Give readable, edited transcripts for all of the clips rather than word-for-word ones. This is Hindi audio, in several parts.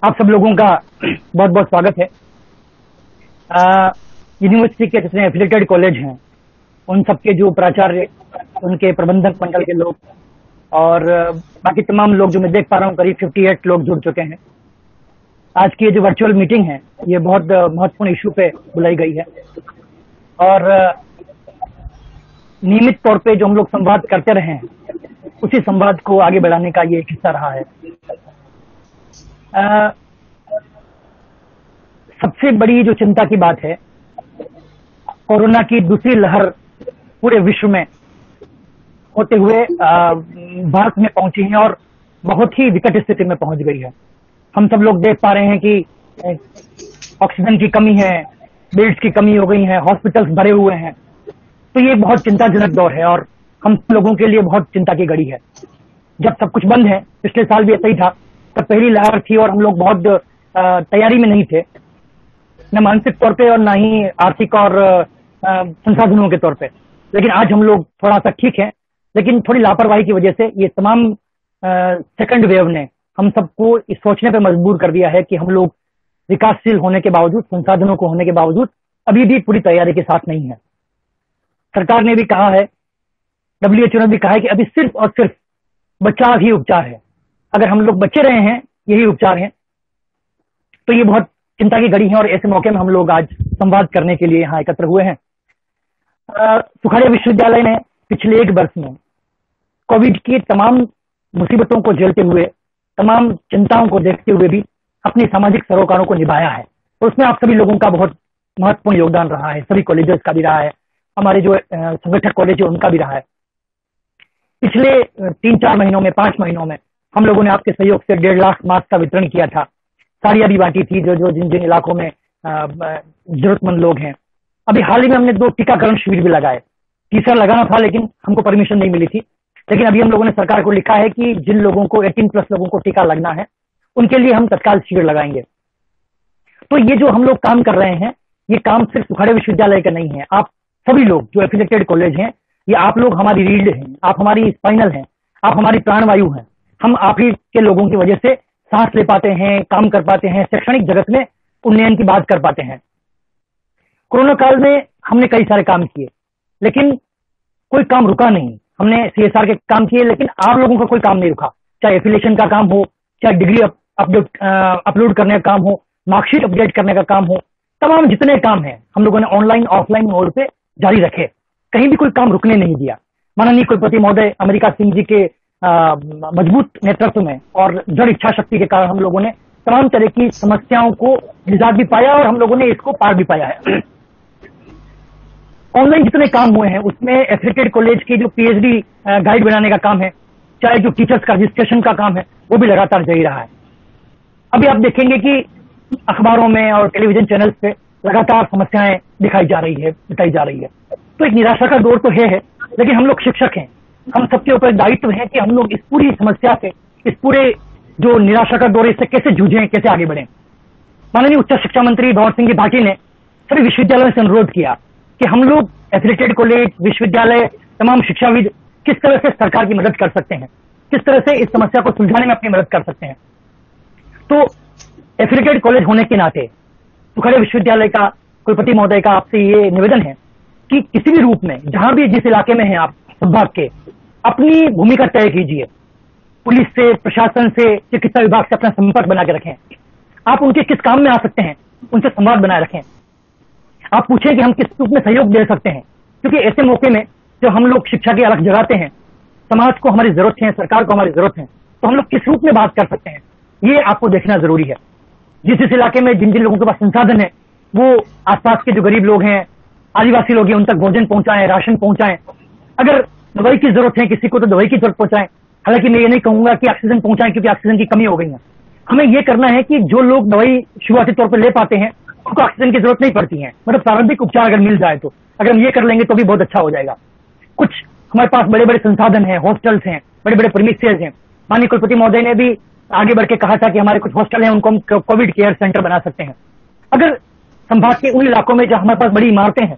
आप सब लोगों का बहुत बहुत स्वागत है। यूनिवर्सिटी के जितने एफिलिएटेड कॉलेज हैं उन सबके जो प्राचार्य, उनके प्रबंधक मंडल के लोग और बाकी तमाम लोग जो मैं देख पा रहा हूँ, करीब 58 लोग जुड़ चुके हैं। आज की ये जो वर्चुअल मीटिंग है ये बहुत महत्वपूर्ण इशू पे बुलाई गई है और नियमित तौर पे जो हम लोग संवाद करते रहे हैं उसी संवाद को आगे बढ़ाने का ये एक हिस्सा रहा है। सबसे बड़ी जो चिंता की बात है, कोरोना की दूसरी लहर पूरे विश्व में होते हुए भारत में पहुंची है और बहुत ही विकट स्थिति में पहुंच गई है। हम सब लोग देख पा रहे हैं कि ऑक्सीजन की कमी है, बेड्स की कमी हो गई है, हॉस्पिटल्स भरे हुए हैं। तो ये बहुत चिंताजनक दौर है और हम लोगों के लिए बहुत चिंता की घड़ी है। जब सब कुछ बंद है, पिछले साल भी ऐसा ही था, तब पहली लहर थी और हम लोग बहुत तैयारी में नहीं थे, न मानसिक तौर पे और न ही आर्थिक और संसाधनों के तौर पे। लेकिन आज हम लोग थोड़ा सा ठीक है, लेकिन थोड़ी लापरवाही की वजह से ये तमाम सेकंड वेव ने हम सबको इस सोचने पे मजबूर कर दिया है कि हम लोग विकासशील होने के बावजूद, संसाधनों को होने के बावजूद अभी भी पूरी तैयारी के साथ नहीं है। सरकार ने भी कहा है, WHO ने भी कहा है कि अभी सिर्फ और सिर्फ बचाव ही उपचार है। अगर हम लोग बचे रहे हैं, यही उपचार है। तो ये बहुत चिंता की घड़ी है और ऐसे मौके में हम लोग आज संवाद करने के लिए यहाँ एकत्र हुए हैं। सुखाड़िया विश्वविद्यालय ने पिछले एक वर्ष में कोविड की तमाम मुसीबतों को झेलते हुए, तमाम चिंताओं को देखते हुए भी अपनी सामाजिक सरोकारों को निभाया है और उसमें आप सभी लोगों का बहुत महत्वपूर्ण योगदान रहा है। सभी कॉलेजेस का भी रहा है, हमारे जो संगठक कॉलेज है उनका भी रहा है। पिछले 3-4 महीनों में, 5 महीनों में हम लोगों ने आपके सहयोग से 1.5 लाख मास्क का वितरण किया था। साड़ियां भी बांटी थी जो जिन जिन इलाकों में जरूरतमंद लोग हैं। अभी हाल ही में हमने 2 टीकाकरण शिविर भी लगाए। तीसरा लगाना था लेकिन हमको परमिशन नहीं मिली थी। लेकिन अभी हम लोगों ने सरकार को लिखा है कि जिन लोगों को 18+ लोगों को टीका लगना है उनके लिए हम तत्काल शिविर लगाएंगे। तो ये जो हम लोग काम कर रहे हैं, ये काम सिर्फ सुखाड़िया विश्वविद्यालय का नहीं है। आप सभी लोग जो एफिलिएटेड कॉलेज हैं, ये आप लोग हमारी रीढ़ हैं, आप हमारी स्पाइनल हैं, आप हमारी प्राणवायु हैं। हम आप ही के लोगों की वजह से सांस ले पाते हैं, काम कर पाते हैं, शैक्षणिक जगत में उन्नयन की बात कर पाते हैं। कोरोना काल में हमने कई सारे काम किए लेकिन कोई काम रुका नहीं। हमने CSR के काम किए लेकिन आप लोगों का कोई काम नहीं रुका। चाहे एफिलिएशन का काम हो, चाहे डिग्री अपलोड करने का काम हो, मार्कशीट अपडेट करने का काम हो, तमाम जितने काम हैं हम लोगों ने ऑनलाइन ऑफलाइन मोड पे जारी रखे। कहीं भी कोई काम रुकने नहीं दिया। माननीय कुलपति महोदय अमेरिका सिंह जी के मजबूत नेतृत्व में और दृढ़ इच्छा शक्ति के कारण हम लोगों ने तमाम तरह की समस्याओं को निजात भी पाया और हम लोगों ने इसको पार भी पाया है। ऑनलाइन जितने काम हुए हैं उसमें एफिलिएटेड कॉलेज की जो PhD गाइड बनाने का काम है, चाहे जो टीचर्स का रजिस्ट्रेशन का काम है, वो भी लगातार जारी रहा है। अभी आप देखेंगे कि अखबारों में और टेलीविजन चैनल्स पे लगातार समस्याएं दिखाई जा रही है, बताई जा रही है। तो एक निराशा का दौर तो है, लेकिन हम लोग शिक्षक हैं, हम सबके ऊपर दायित्व है कि हम लोग इस पूरी समस्या से, इस पूरे जो निराशा का दौर, इससे कैसे जूझें, कैसे आगे बढ़ें। माननीय उच्च शिक्षा मंत्री भंवर सिंह भाटी ने सभी विश्वविद्यालयों से अनुरोध किया कि हम लोग एफिलिएटेड कॉलेज, विश्वविद्यालय, तमाम शिक्षाविद किस तरह से सरकार की मदद कर सकते हैं, किस तरह से इस समस्या को सुलझाने में अपनी मदद कर सकते हैं। तो एफिलिएटेड कॉलेज होने के नाते सुखाड़िया विश्वविद्यालय का कुलपति महोदय का आपसे ये निवेदन है कि किसी भी रूप में, जहां भी जिस इलाके में हैं आप संभाग के, अपनी भूमिका तय कीजिए। पुलिस से, प्रशासन से, चिकित्सा विभाग से अपना संपर्क बना के रखें। आप उनके किस काम में आ सकते हैं, उनसे संवाद बनाए रखें। आप पूछें कि हम किस रूप में सहयोग दे सकते हैं, क्योंकि ऐसे मौके में जब हम लोग शिक्षा की अलख जगाते हैं, समाज को हमारी जरूरत है, सरकार को हमारी जरूरत है, तो हम लोग किस रूप में बात कर सकते हैं, ये आपको देखना जरूरी है। जिस इलाके में जिन जिन लोगों के पास संसाधन है, वो आसपास के जो गरीब लोग हैं, आदिवासी लोग हैं, उन तक भोजन पहुंचाएं, राशन पहुंचाएं। अगर दवाई की जरूरत है किसी को, तो दवाई की जरूरत पहुंचाएं। हालांकि मैं ये नहीं कहूंगा कि ऑक्सीजन पहुंचाएं, क्योंकि ऑक्सीजन की कमी हो गई है। हमें ये करना है कि जो लोग दवाई शुरुआती तौर पर ले पाते हैं उनको ऑक्सीजन की जरूरत नहीं पड़ती है। मतलब प्रारंभिक उपचार अगर मिल जाए तो, अगर हम ये कर लेंगे तो भी बहुत अच्छा हो जाएगा। कुछ हमारे पास बड़े बड़े संसाधन हैं, हॉस्टल्स हैं, बड़े बड़े प्रीमिसेस हैं। माननीय कुलपति महोदय ने भी आगे बढ़ के कहा था कि हमारे कुछ हॉस्टल हैं, उनको हम कोविड केयर सेंटर बना सकते हैं। अगर संभाग के उन इलाकों में जहां हमारे पास बड़ी इमारतें हैं,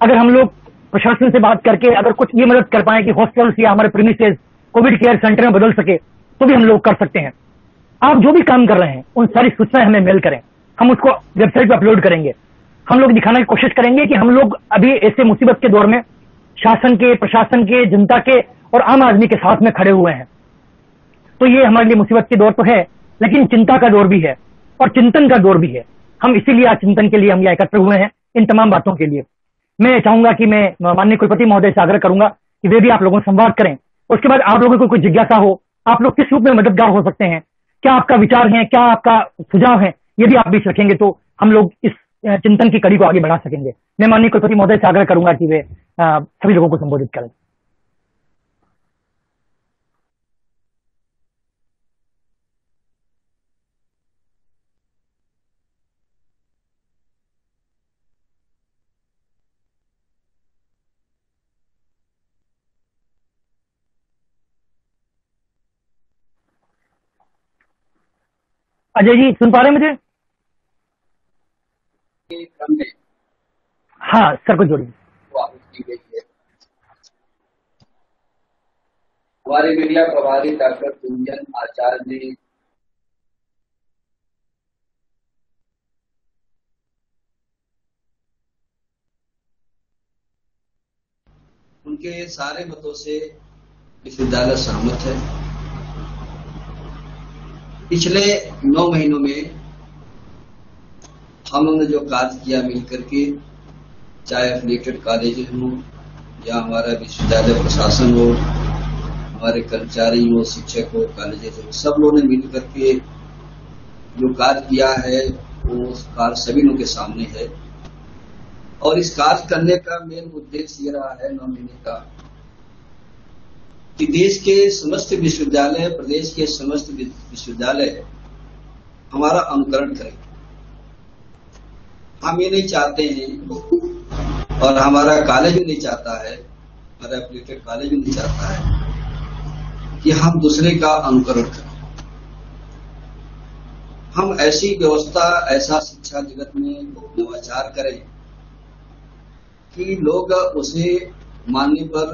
अगर हम लोग प्रशासन से बात करके अगर कुछ ये मदद कर पाए कि हॉस्टल्स या हमारे प्रीमिसेस कोविड केयर सेंटर में बदल सके, तो भी हम लोग कर सकते हैं। आप जो भी काम कर रहे हैं उन सारी सूचनाएं हमें मेल करें, हम उसको वेबसाइट पर अपलोड करेंगे। हम लोग दिखाने की कोशिश करेंगे कि हम लोग अभी ऐसे मुसीबत के दौर में शासन के, प्रशासन के, जनता के और आम आदमी के साथ में खड़े हुए हैं। तो ये हमारे लिए मुसीबत के दौर तो है, लेकिन चिंता का दौर भी है और चिंतन का दौर भी है। हम इसीलिए आज चिंतन के लिए हम यहाँ एकत्र हुए हैं, इन तमाम बातों के लिए। मैं चाहूंगा कि मैं माननीय कुलपति महोदय से आग्रह करूंगा कि वे भी आप लोगों से संवाद करें। उसके बाद आप लोगों को कोई जिज्ञासा हो, आप लोग किस रूप में मददगार हो सकते हैं, क्या आपका विचार है, क्या आपका सुझाव है, ये भी आप बीच रखेंगे तो हम लोग इस चिंतन की कड़ी को आगे बढ़ा सकेंगे। मैं माननीय कुलपति महोदय से आग्रह करूंगा कि वे सभी लोगों को संबोधित करें। अजय जी सुन पा रहे हैं मुझे? क्रम में हाँ सर को जोड़िए। की गई है। हमारे मीडिया प्रभारी डॉक्टर कुंजन आचार्य ने उनके सारे मतों से विश्वविद्यालय सहमत है। पिछले 9 महीनों में हम लोगों ने जो कार्य किया मिलकर के, चाहे एफिलिएटेड कॉलेज हो या हमारा विश्वविद्यालय प्रशासन हो, हमारे कर्मचारी हो, शिक्षक हो, कॉलेजेस हो, सब लोगों ने मिलकर के जो कार्य किया है वो कार्य सभी लोगों के सामने है। और इस कार्य करने का मेन उद्देश्य ये रहा है 9 महीने का कि देश के समस्त विश्वविद्यालय, प्रदेश के समस्त विश्वविद्यालय हमारा अनुकरण करें। हम ये नहीं चाहते हैं और हमारा कॉलेज भी नहीं चाहता है, हमारा एफिलिएटेड कॉलेज भी नहीं चाहता है कि हम दूसरे का अनुकरण करें। हम ऐसी व्यवस्था, ऐसा शिक्षा जगत में नवाचार करें कि लोग उसे मानने पर,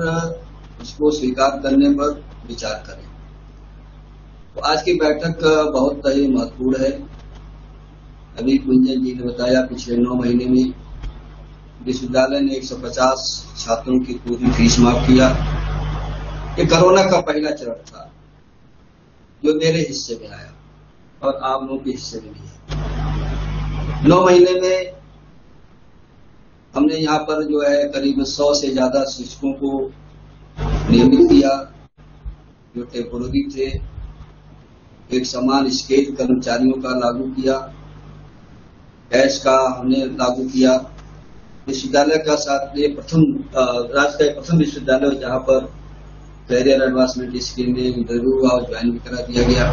उसको स्वीकार करने पर विचार करें। तो आज की बैठक बहुत ही महत्वपूर्ण है। अभी कुंजन जी ने बताया पिछले 9 महीने में विश्वविद्यालय ने 150 छात्रों की पूरी फीस माफ किया। ये कोरोना का पहला चरण था जो मेरे हिस्से में आया और आप लोगों के हिस्से में भी है। 9 महीने में हमने यहाँ पर जो है करीब 100 से ज्यादा शिक्षकों को नियमित किया जो टेम्पोररी थे। एक समान स्केल कर्मचारियों का लागू किया, कैश का हमने लागू किया। विश्वविद्यालय का साथ ये प्रथम राज्य का प्रथम विश्वविद्यालय जहां पर कैरियर एडवांसमेंट स्कीम में इंटरव्यू और ज्वाइन भी करा दिया गया।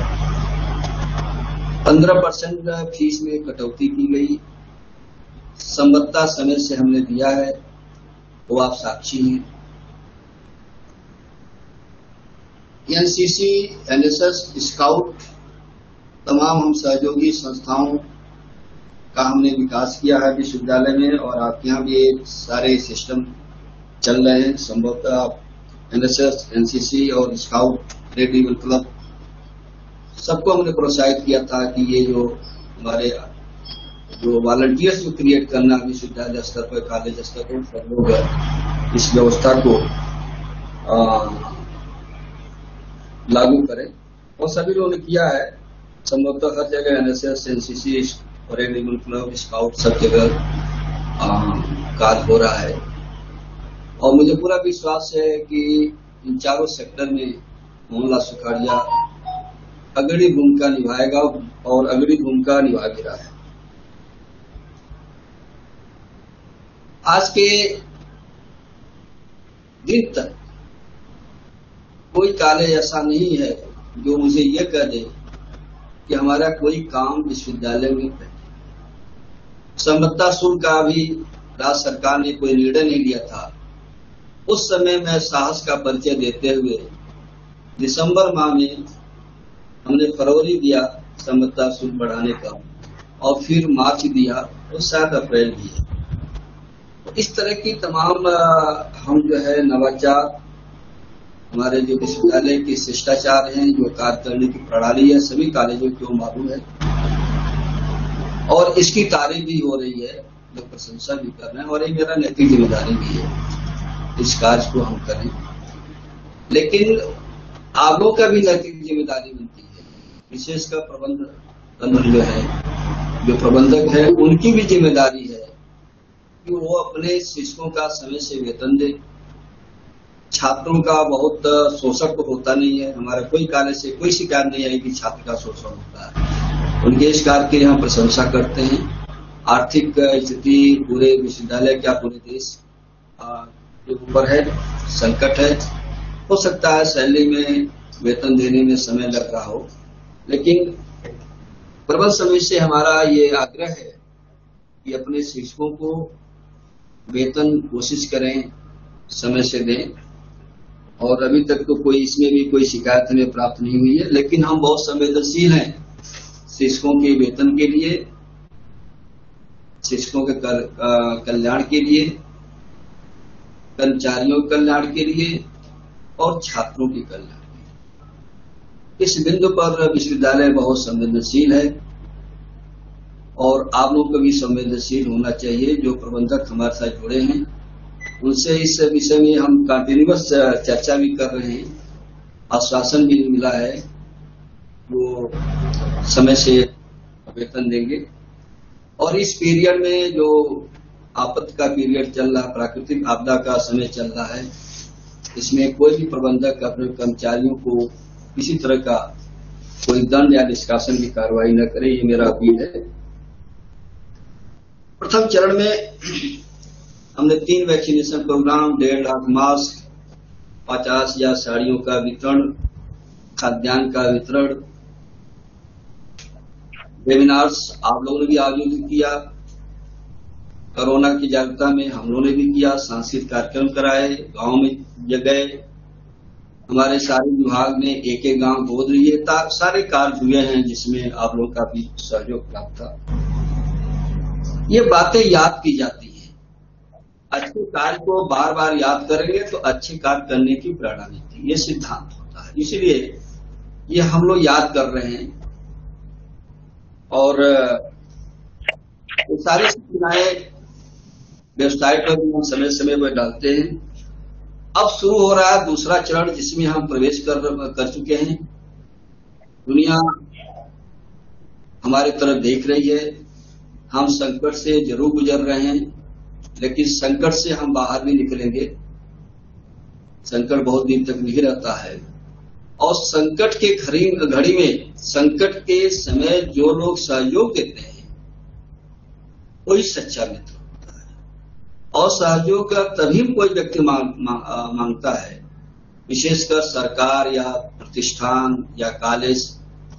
15% फीस में कटौती की गई। संबद्धता समय से हमने दिया है, वो आप साक्षी हैं। एनसीसी, एनएसएस, स्काउट, तमाम हम सहयोगी संस्थाओं का हमने विकास किया है विश्वविद्यालय में और आपके यहाँ भी ये सारे सिस्टम चल रहे हैं। संभवतः आप एनएसएस, एनसीसी और स्काउट, रेड ईगल क्लब सबको हमने प्रोत्साहित किया था कि ये जो हमारे जो वॉलंटियर्स जो क्रिएट करना विश्वविद्यालय स्तर पर, कॉलेज स्तर पर, सब लोग इस व्यवस्था को लागू करें और सभी लोगों ने किया है। संभवतः हर जगह एनएसएस, एनसीसी और रेड ईगल क्लब, स्काउट सब जगह कार्य हो रहा है और मुझे पूरा विश्वास है कि इन चारों सेक्टर में मोहनलाल सुखाड़िया अग्रणी भूमिका निभाएगा और अग्रणी भूमिका निभा भी रहा है। आज के दिन तक कोई कॉलेज ऐसा नहीं है जो मुझे यह कह दे कि हमारा कोई काम विश्वविद्यालय में है। संबद्धता शुल्क का भी राज्य सरकार ने कोई निर्णय नहीं लिया था। उस समय मैं साहस का परिचय देते हुए दिसंबर माह में हमने फरवरी दिया संबद्धता शुल्क बढ़ाने का और फिर मार्च दिया और शायद अप्रैल भी है। तो इस तरह की तमाम हम जो है नवाचार हमारे जो विश्वविद्यालय के शिष्टाचार हैं, जो कार्य करने की प्रणाली है, सभी कॉलेजों को मालूम है और इसकी तारीफ भी हो रही है, लोग प्रशंसा भी कर रहे हैं और ये मेरा नैतिक जिम्मेदारी भी है इस कार्य को हम करें। लेकिन आप लोग का भी नैतिक जिम्मेदारी बनती है, विशेषकर प्रबंधन जो प्रबंधक है उनकी भी जिम्मेदारी है कि वो अपने शिक्षकों का समय से वेतन दे। छात्रों का बहुत शोषक होता नहीं है, हमारा कोई कार्य से कोई शिकायत नहीं आई कि छात्र का शोषण होता है। उनके इस कार्य की हम प्रशंसा करते हैं। आर्थिक स्थिति पूरे विश्वविद्यालय क्या पूरे देश के ऊपर है, संकट है। हो सकता है सैलरी में वेतन देने में समय लग रहा हो, लेकिन प्रबंध समिति से हमारा ये आग्रह है कि अपने शिक्षकों को वेतन कोशिश करें समय से दें और अभी तक तो कोई इसमें भी कोई शिकायत हमें प्राप्त नहीं हुई है। लेकिन हम बहुत संवेदनशील हैं शिक्षकों के वेतन के लिए, शिक्षकों के कल्याण के लिए, कर्मचारियों के कल्याण के लिए और छात्रों के कल्याण के लिए। इस बिंदु पर विश्वविद्यालय बहुत संवेदनशील है और आप लोगों को भी संवेदनशील होना चाहिए। जो प्रबंधक हमारे साथ जुड़े हैं उनसे इस विषय में हम कंटिन्यूअस चर्चा भी कर रहे हैं, आश्वासन भी मिला है वो समय से वेतन देंगे। और इस पीरियड में जो आपत्ति का पीरियड चल रहा, प्राकृतिक आपदा का समय चल रहा है, इसमें कोई भी प्रबंधक अपने कर्मचारियों को किसी तरह का कोई दंड या निष्कासन की कार्रवाई न करे, ये मेरा अपील है। प्रथम चरण में हमने 3 वैक्सीनेशन प्रोग्राम, 1.5 लाख मास्क, 50,000 साड़ियों का वितरण, खाद्यान्न का वितरण, वेबिनार्स आप लोगों ने भी आयोजित किया, कोरोना की जागरूकता में हम लोगों ने भी किया, सांस्कृतिक कार्यक्रम कराए, गांव में गए, हमारे सारे विभाग ने एक गांव गोद लिए, सारे कार्य हुए हैं जिसमें आप लोगों का भी सहयोग प्राप्त था। ये बातें याद की जाती हैं, अच्छे कार्य को बार बार याद करेंगे तो अच्छे कार्य करने की प्रेरणा मिलती है, ये सिद्धांत होता है। इसलिए ये हम लोग याद कर रहे हैं और ये सारी सूचनाएं वेबसाइट पर भी हम समय समय पर डालते हैं। अब शुरू हो रहा है दूसरा चरण जिसमें हम प्रवेश कर चुके हैं। दुनिया हमारे तरफ देख रही है, हम संकट से जरूर गुजर रहे हैं, लेकिन संकट से हम बाहर भी निकलेंगे। संकट बहुत दिन तक नहीं रहता है और संकट के घड़ी में, संकट के समय जो लोग सहयोग देते हैं वही सच्चा मित्र होता है। और सहयोग का तभी कोई व्यक्ति मांगता है, विशेषकर सरकार या प्रतिष्ठान या कॉलेज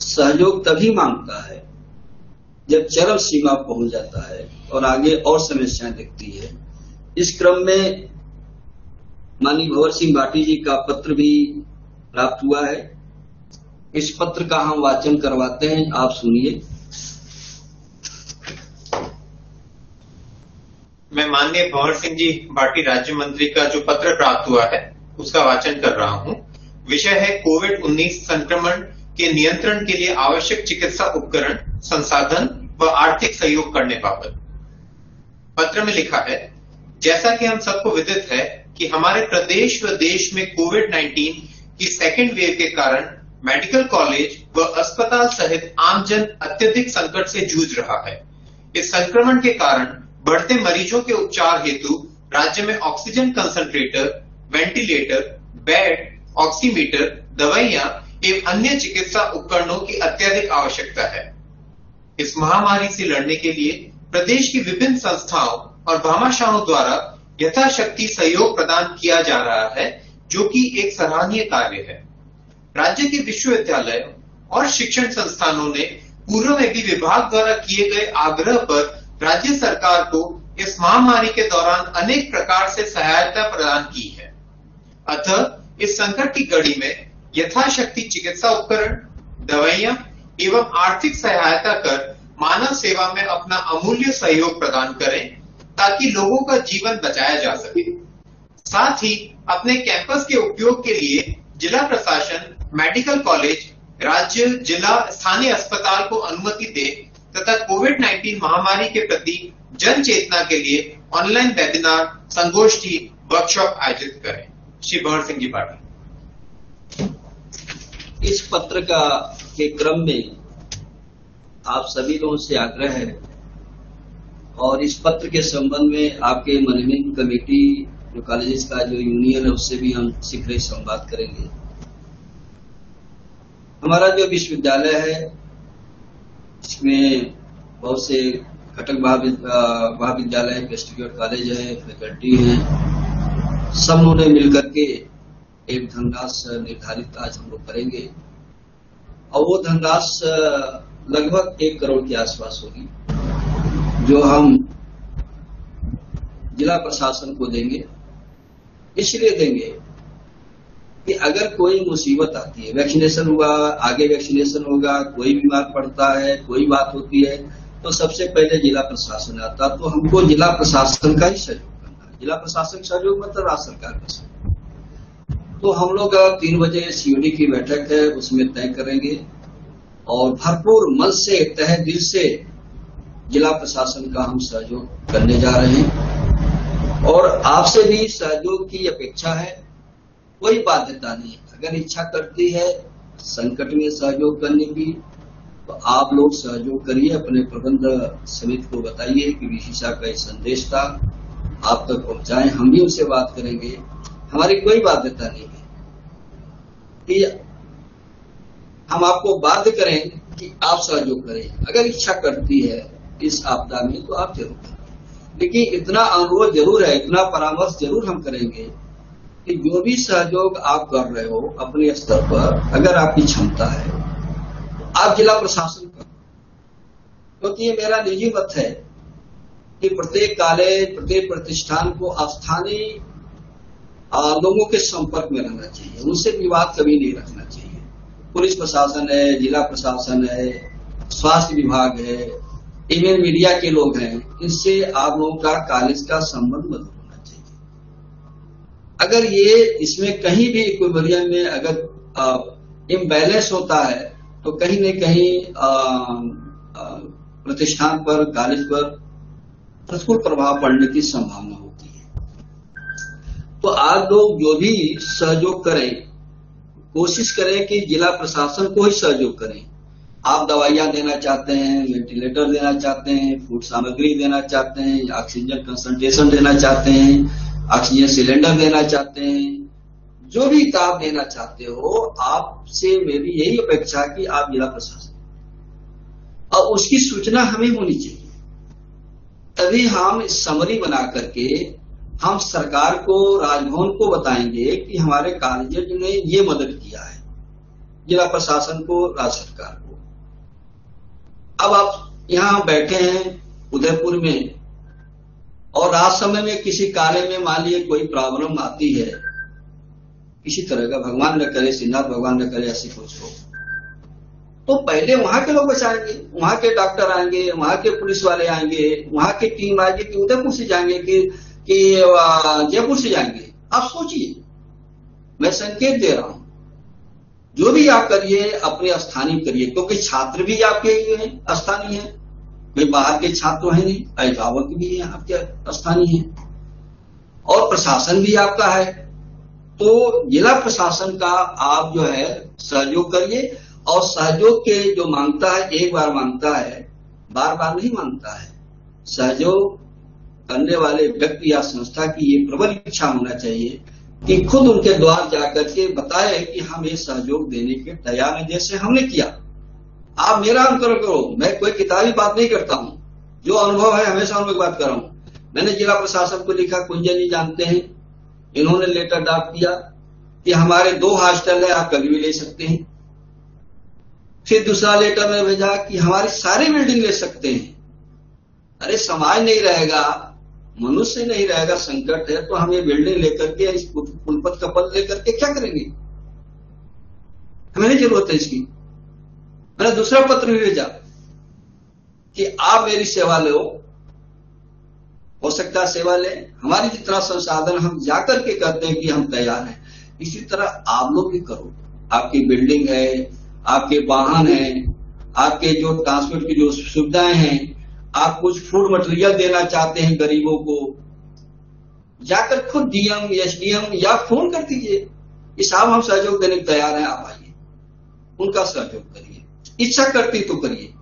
सहयोग तभी मांगता है जब चरम सीमा पहुंच जाता है और आगे और समस्याएं दिखती है। इस क्रम में माननीय भंवर सिंह भाटी जी का पत्र भी प्राप्त हुआ है। इस पत्र का हम वाचन करवाते हैं, आप सुनिए। मैं माननीय भंवर सिंह जी भाटी राज्य मंत्री का जो पत्र प्राप्त हुआ है उसका वाचन कर रहा हूं। विषय है कोविड-19 संक्रमण के नियंत्रण के लिए आवश्यक चिकित्सा उपकरण, संसाधन व आर्थिक सहयोग करने बाबत। पत्र में लिखा है, जैसा कि हम सबको विदित है कि हमारे प्रदेश व देश में कोविड-19 की सेकेंड वेव के कारण मेडिकल कॉलेज व अस्पताल सहित आमजन अत्यधिक संकट से जूझ रहा है। इस संक्रमण के कारण बढ़ते मरीजों के उपचार हेतु राज्य में oxygen concentrator, ventilator, bed, oximeter, दवाइयां एवं अन्य चिकित्सा उपकरणों की अत्यधिक आवश्यकता है। इस महामारी से लड़ने के लिए प्रदेश की विभिन्न संस्थाओं और भामाशाहों द्वारा यथाशक्ति सहयोग प्रदान किया जा रहा है, जो कि एक सराहनीय कार्य है। राज्य के विश्वविद्यालय और शिक्षण संस्थानों ने पूर्व में भी विभाग द्वारा किए गए आग्रह पर राज्य सरकार को इस महामारी के दौरान अनेक प्रकार से सहायता प्रदान की है। अतः इस संकट की घड़ी में यथाशक्ति चिकित्सा उपकरण, दवाइयां एवं आर्थिक सहायता कर मानव सेवा में अपना अमूल्य सहयोग प्रदान करें ताकि लोगों का जीवन बचाया जा सके। साथ ही अपने कैंपस के उपयोग के लिए जिला प्रशासन, मेडिकल कॉलेज, राज्य, जिला, स्थानीय अस्पताल को अनुमति दे तथा कोविड-19 महामारी के प्रति जन चेतना के लिए ऑनलाइन वेबिनार, संगोष्ठी, वर्कशॉप आयोजित करें। श्री भंवर सिंह जी पाटिल। इस पत्र के क्रम में आप सभी लोगों से आग्रह है और इस पत्र के संबंध में आपके मैनेजमेंट कमेटी जो कॉलेजेस का जो यूनियन है उससे भी हम शीघ्र ही संवाद करेंगे। हमारा जो विश्वविद्यालय है इसमें बहुत से घटक महाविद्यालय है, इंस्टीट्यूट कॉलेज है, फैकल्टी है, सब लोगों ने मिलकर के एक धनराशि निर्धारित आज हम लोग करेंगे और वो धनराशि लगभग 1 करोड़ के आसपास होगी जो हम जिला प्रशासन को देंगे। इसलिए देंगे कि अगर कोई मुसीबत आती है, वैक्सीनेशन हुआ, आगे वैक्सीनेशन होगा, कोई बीमार पड़ता है, कोई बात होती है तो सबसे पहले जिला प्रशासन आता, तो हमको जिला प्रशासन का ही सहयोग करना है। जिला प्रशासन सहयोग मतलब राज्य सरकार का सहयोग। तो हम लोग 3 बजे सीओडी की बैठक है उसमें तय करेंगे और भरपूर मन से, तहे दिल से जिला प्रशासन का हम सहयोग करने जा रहे हैं और आपसे भी सहयोग की अपेक्षा है। कोई बाध्यता नहीं, अगर इच्छा करती है संकट में सहयोग करने की तो आप लोग सहयोग करिए, अपने प्रबंध समिति को बताइए कि वीसी साहब का संदेश था, आप तक पहुंचाएं, हम भी उनसे बात करेंगे। हमारी कोई बाध्यता नहीं है कि हम आपको बाध्य करें कि आप सहयोग करें। अगर इच्छा करती है इस आपदा में तो आप जरूर करें, लेकिन इतना अनुरोध जरूर है, इतना परामर्श जरूर हम करेंगे कि जो भी सहयोग आप कर रहे हो अपने स्तर पर, अगर आपकी क्षमता है आप जिला प्रशासन करो, क्योंकि ये मेरा निजी मत है कि प्रत्येक कॉलेज, प्रत्येक प्रतिष्ठान को स्थानीय लोगों के संपर्क में रहना चाहिए, उनसे विवाद कभी नहीं रखना चाहिए। पुलिस प्रशासन है, जिला प्रशासन है, स्वास्थ्य विभाग है, इवन मीडिया के लोग हैं, इनसे आप लोगों का कॉलेज का संबंध मत होना चाहिए। अगर ये इसमें कहीं भी इक्विलिब्रियम में अगर इम्बैलेंस होता है तो कहीं न कहीं प्रतिष्ठान पर, कॉलेज पर प्रतिकूल प्रभाव पड़ने की संभावना होती है। तो आप लोग जो भी सहयोग करें, कोशिश करें कि जिला प्रशासन को ही सहयोग करें। आप दवाइयां देना चाहते हैं, वेंटिलेटर देना चाहते हैं, फूड सामग्री देना चाहते हैं, ऑक्सीजन कंसंट्रेशन देना चाहते हैं, ऑक्सीजन सिलेंडर देना चाहते हैं, जो भी काम देना चाहते हो, आपसे मेरी यही अपेक्षा कि आप जिला प्रशासन और उसकी सूचना हमें होनी चाहिए। तभी हम समरी बना करके हम सरकार को, राजभवन को बताएंगे कि हमारे कॉलेज ने ये मदद किया है, जिला प्रशासन को, राज्य सरकार को। अब आप यहां बैठे हैं उदयपुर में और रात समय में किसी कार्य में मान लीजिए कोई प्रॉब्लम आती है, किसी तरह का, भगवान न करे, श्रीनाथ भगवान न करे ऐसी कुछ हो, तो पहले वहां के लोग बचाएंगे, वहां के डॉक्टर आएंगे, वहां के पुलिस वाले आएंगे, वहां की टीम आएगी कि उदयपुर से जाएंगे कि जयपुर से जाएंगे। आप सोचिए, मैं संकेत दे रहा हूं, जो भी आप करिए अपने स्थानीय करिए, क्योंकि छात्र भी आपके हैं, स्थानीय हैं, कोई बाहर के छात्र हैं नहीं, अभिभावक भी हैं आपके स्थानीय हैं और प्रशासन भी आपका है। तो जिला प्रशासन का आप जो है सहयोग करिए और सहयोग के जो मांगता है, एक बार मांगता है, बार बार नहीं मांगता है। सहयोग करने वाले व्यक्ति या संस्था की ये प्रबल इच्छा होना चाहिए कि खुद उनके द्वार जाकर के बताए कि हम ये सहयोग देने के तैयार हैं, जैसे हमने किया। आप मेरा अनुकरण करो, मैं कोई किताबी बात नहीं करता हूं, जो अनुभव है हमेशा उनकी बात कर रहा हूं। मैंने जिला प्रशासन को लिखा, कुंजन जी जानते हैं, इन्होंने लेटर ड्राफ्ट किया कि हमारे 2 हॉस्टल है, आप कभी भी ले सकते हैं। फिर दूसरा लेटर में भेजा कि हमारी सारी बिल्डिंग ले सकते हैं। अरे समाज नहीं रहेगा, मनुष्य नहीं रहेगा, संकट है, तो हम ये बिल्डिंग लेकर के, इस कुलपत का पद लेकर के क्या करेंगे? हमें नहीं जरूरत है इसकी। मैंने दूसरा पत्र भी भेजा कि आप मेरी सेवा लो हो सकता है सेवा लें, हमारी जितना संसाधन हम जाकर के करते हैं कि हम तैयार हैं, इसी तरह आप लोग भी करो। आपकी बिल्डिंग है, आपके वाहन है, आपके जो ट्रांसपोर्ट की जो सुविधाएं हैं, आप कुछ फूड मटेरियल देना चाहते हैं गरीबों को, जाकर खुद डीएम, एसडीएम या फोन कर दीजिए कि साहब हम सहयोग देने को तैयार हैं, आप आइए, उनका सहयोग करिए। इच्छा करती तो करिए,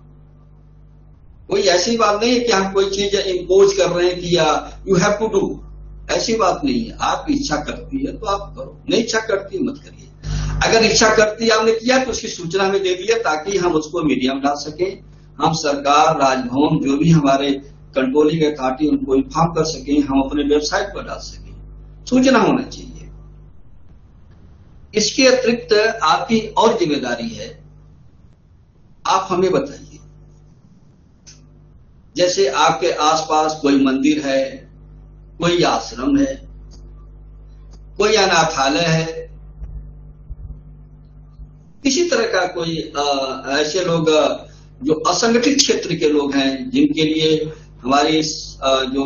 कोई ऐसी बात नहीं है कि हम कोई चीज इम्पोज कर रहे हैं कि या यू हैव टू डू, ऐसी बात नहीं है। आपकी इच्छा करती है तो आप करो, नहीं इच्छा करती मत करिए। अगर इच्छा करती आपने किया तो उसकी सूचना हमें दे दिया ताकि हम उसको मीडिया में डाल सकें, हम सरकार, राजभवन, जो भी हमारे कंट्रोलिंग अथॉरिटी उनको इन्फॉर्म कर सकें, हम अपने वेबसाइट पर डाल सकें, सूचना होना चाहिए। इसके अतिरिक्त आपकी और जिम्मेदारी है, आप हमें बताइए, जैसे आपके आसपास कोई मंदिर है, कोई आश्रम है, कोई अनाथालय है, किसी तरह का कोई ऐसे लोग जो असंगठित क्षेत्र के लोग हैं, जिनके लिए हमारी जो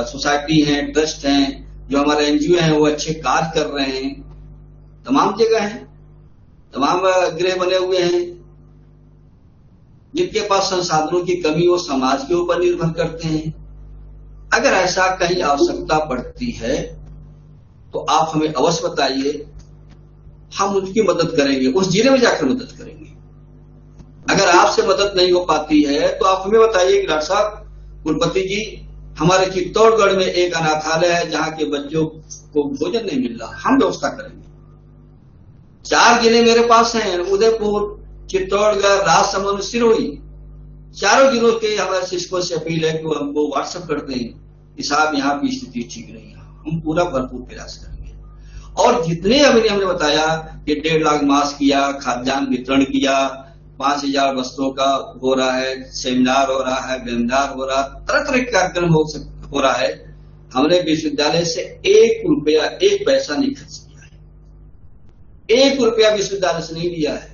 सोसाइटी है, ट्रस्ट हैं, जो हमारे एनजीओ हैं, वो अच्छे कार्य कर रहे हैं, तमाम जगह हैं, तमाम गृह बने हुए हैं, जिनके पास संसाधनों की कमी वो समाज के ऊपर निर्भर करते हैं। अगर ऐसा कहीं आवश्यकता पड़ती है तो आप हमें अवश्य बताइए, हम उनकी मदद करेंगे, उस जिले में जाकर मदद करेंगे। अगर आपसे मदद नहीं हो पाती है तो आप हमें बताइए कि डॉक्टर साहब, कुलपति जी, हमारे चित्तौड़गढ़ में एक अनाथालय है जहां के बच्चों को भोजन नहीं मिल रहा, हम व्यवस्था करेंगे। 4 जिले मेरे पास हैं, उदयपुर, चित्तौड़गढ़, राजसमंद, सिरोही, चारों जिलों के हमारे शिक्षकों से अपील है कि वो हमको व्हाट्सएप करते हैं कि साहब यहाँ की स्थिति ठीक नहीं है, हम पूरा भरपूर प्रयास करेंगे। और जितने अभी हमने बताया कि 1.5 लाख मास्क किया, खाद्यान्न वितरण किया, 5000 वस्त्रों का हो रहा है, सेमिनार हो रहा है, वेबिनार हो रहा है, तरह तरह के कार्यक्रम हो रहा है। हमने विश्वविद्यालय से 1 रुपया 1 पैसा नहीं खर्च किया है, 1 रुपया विश्वविद्यालय से नहीं लिया है।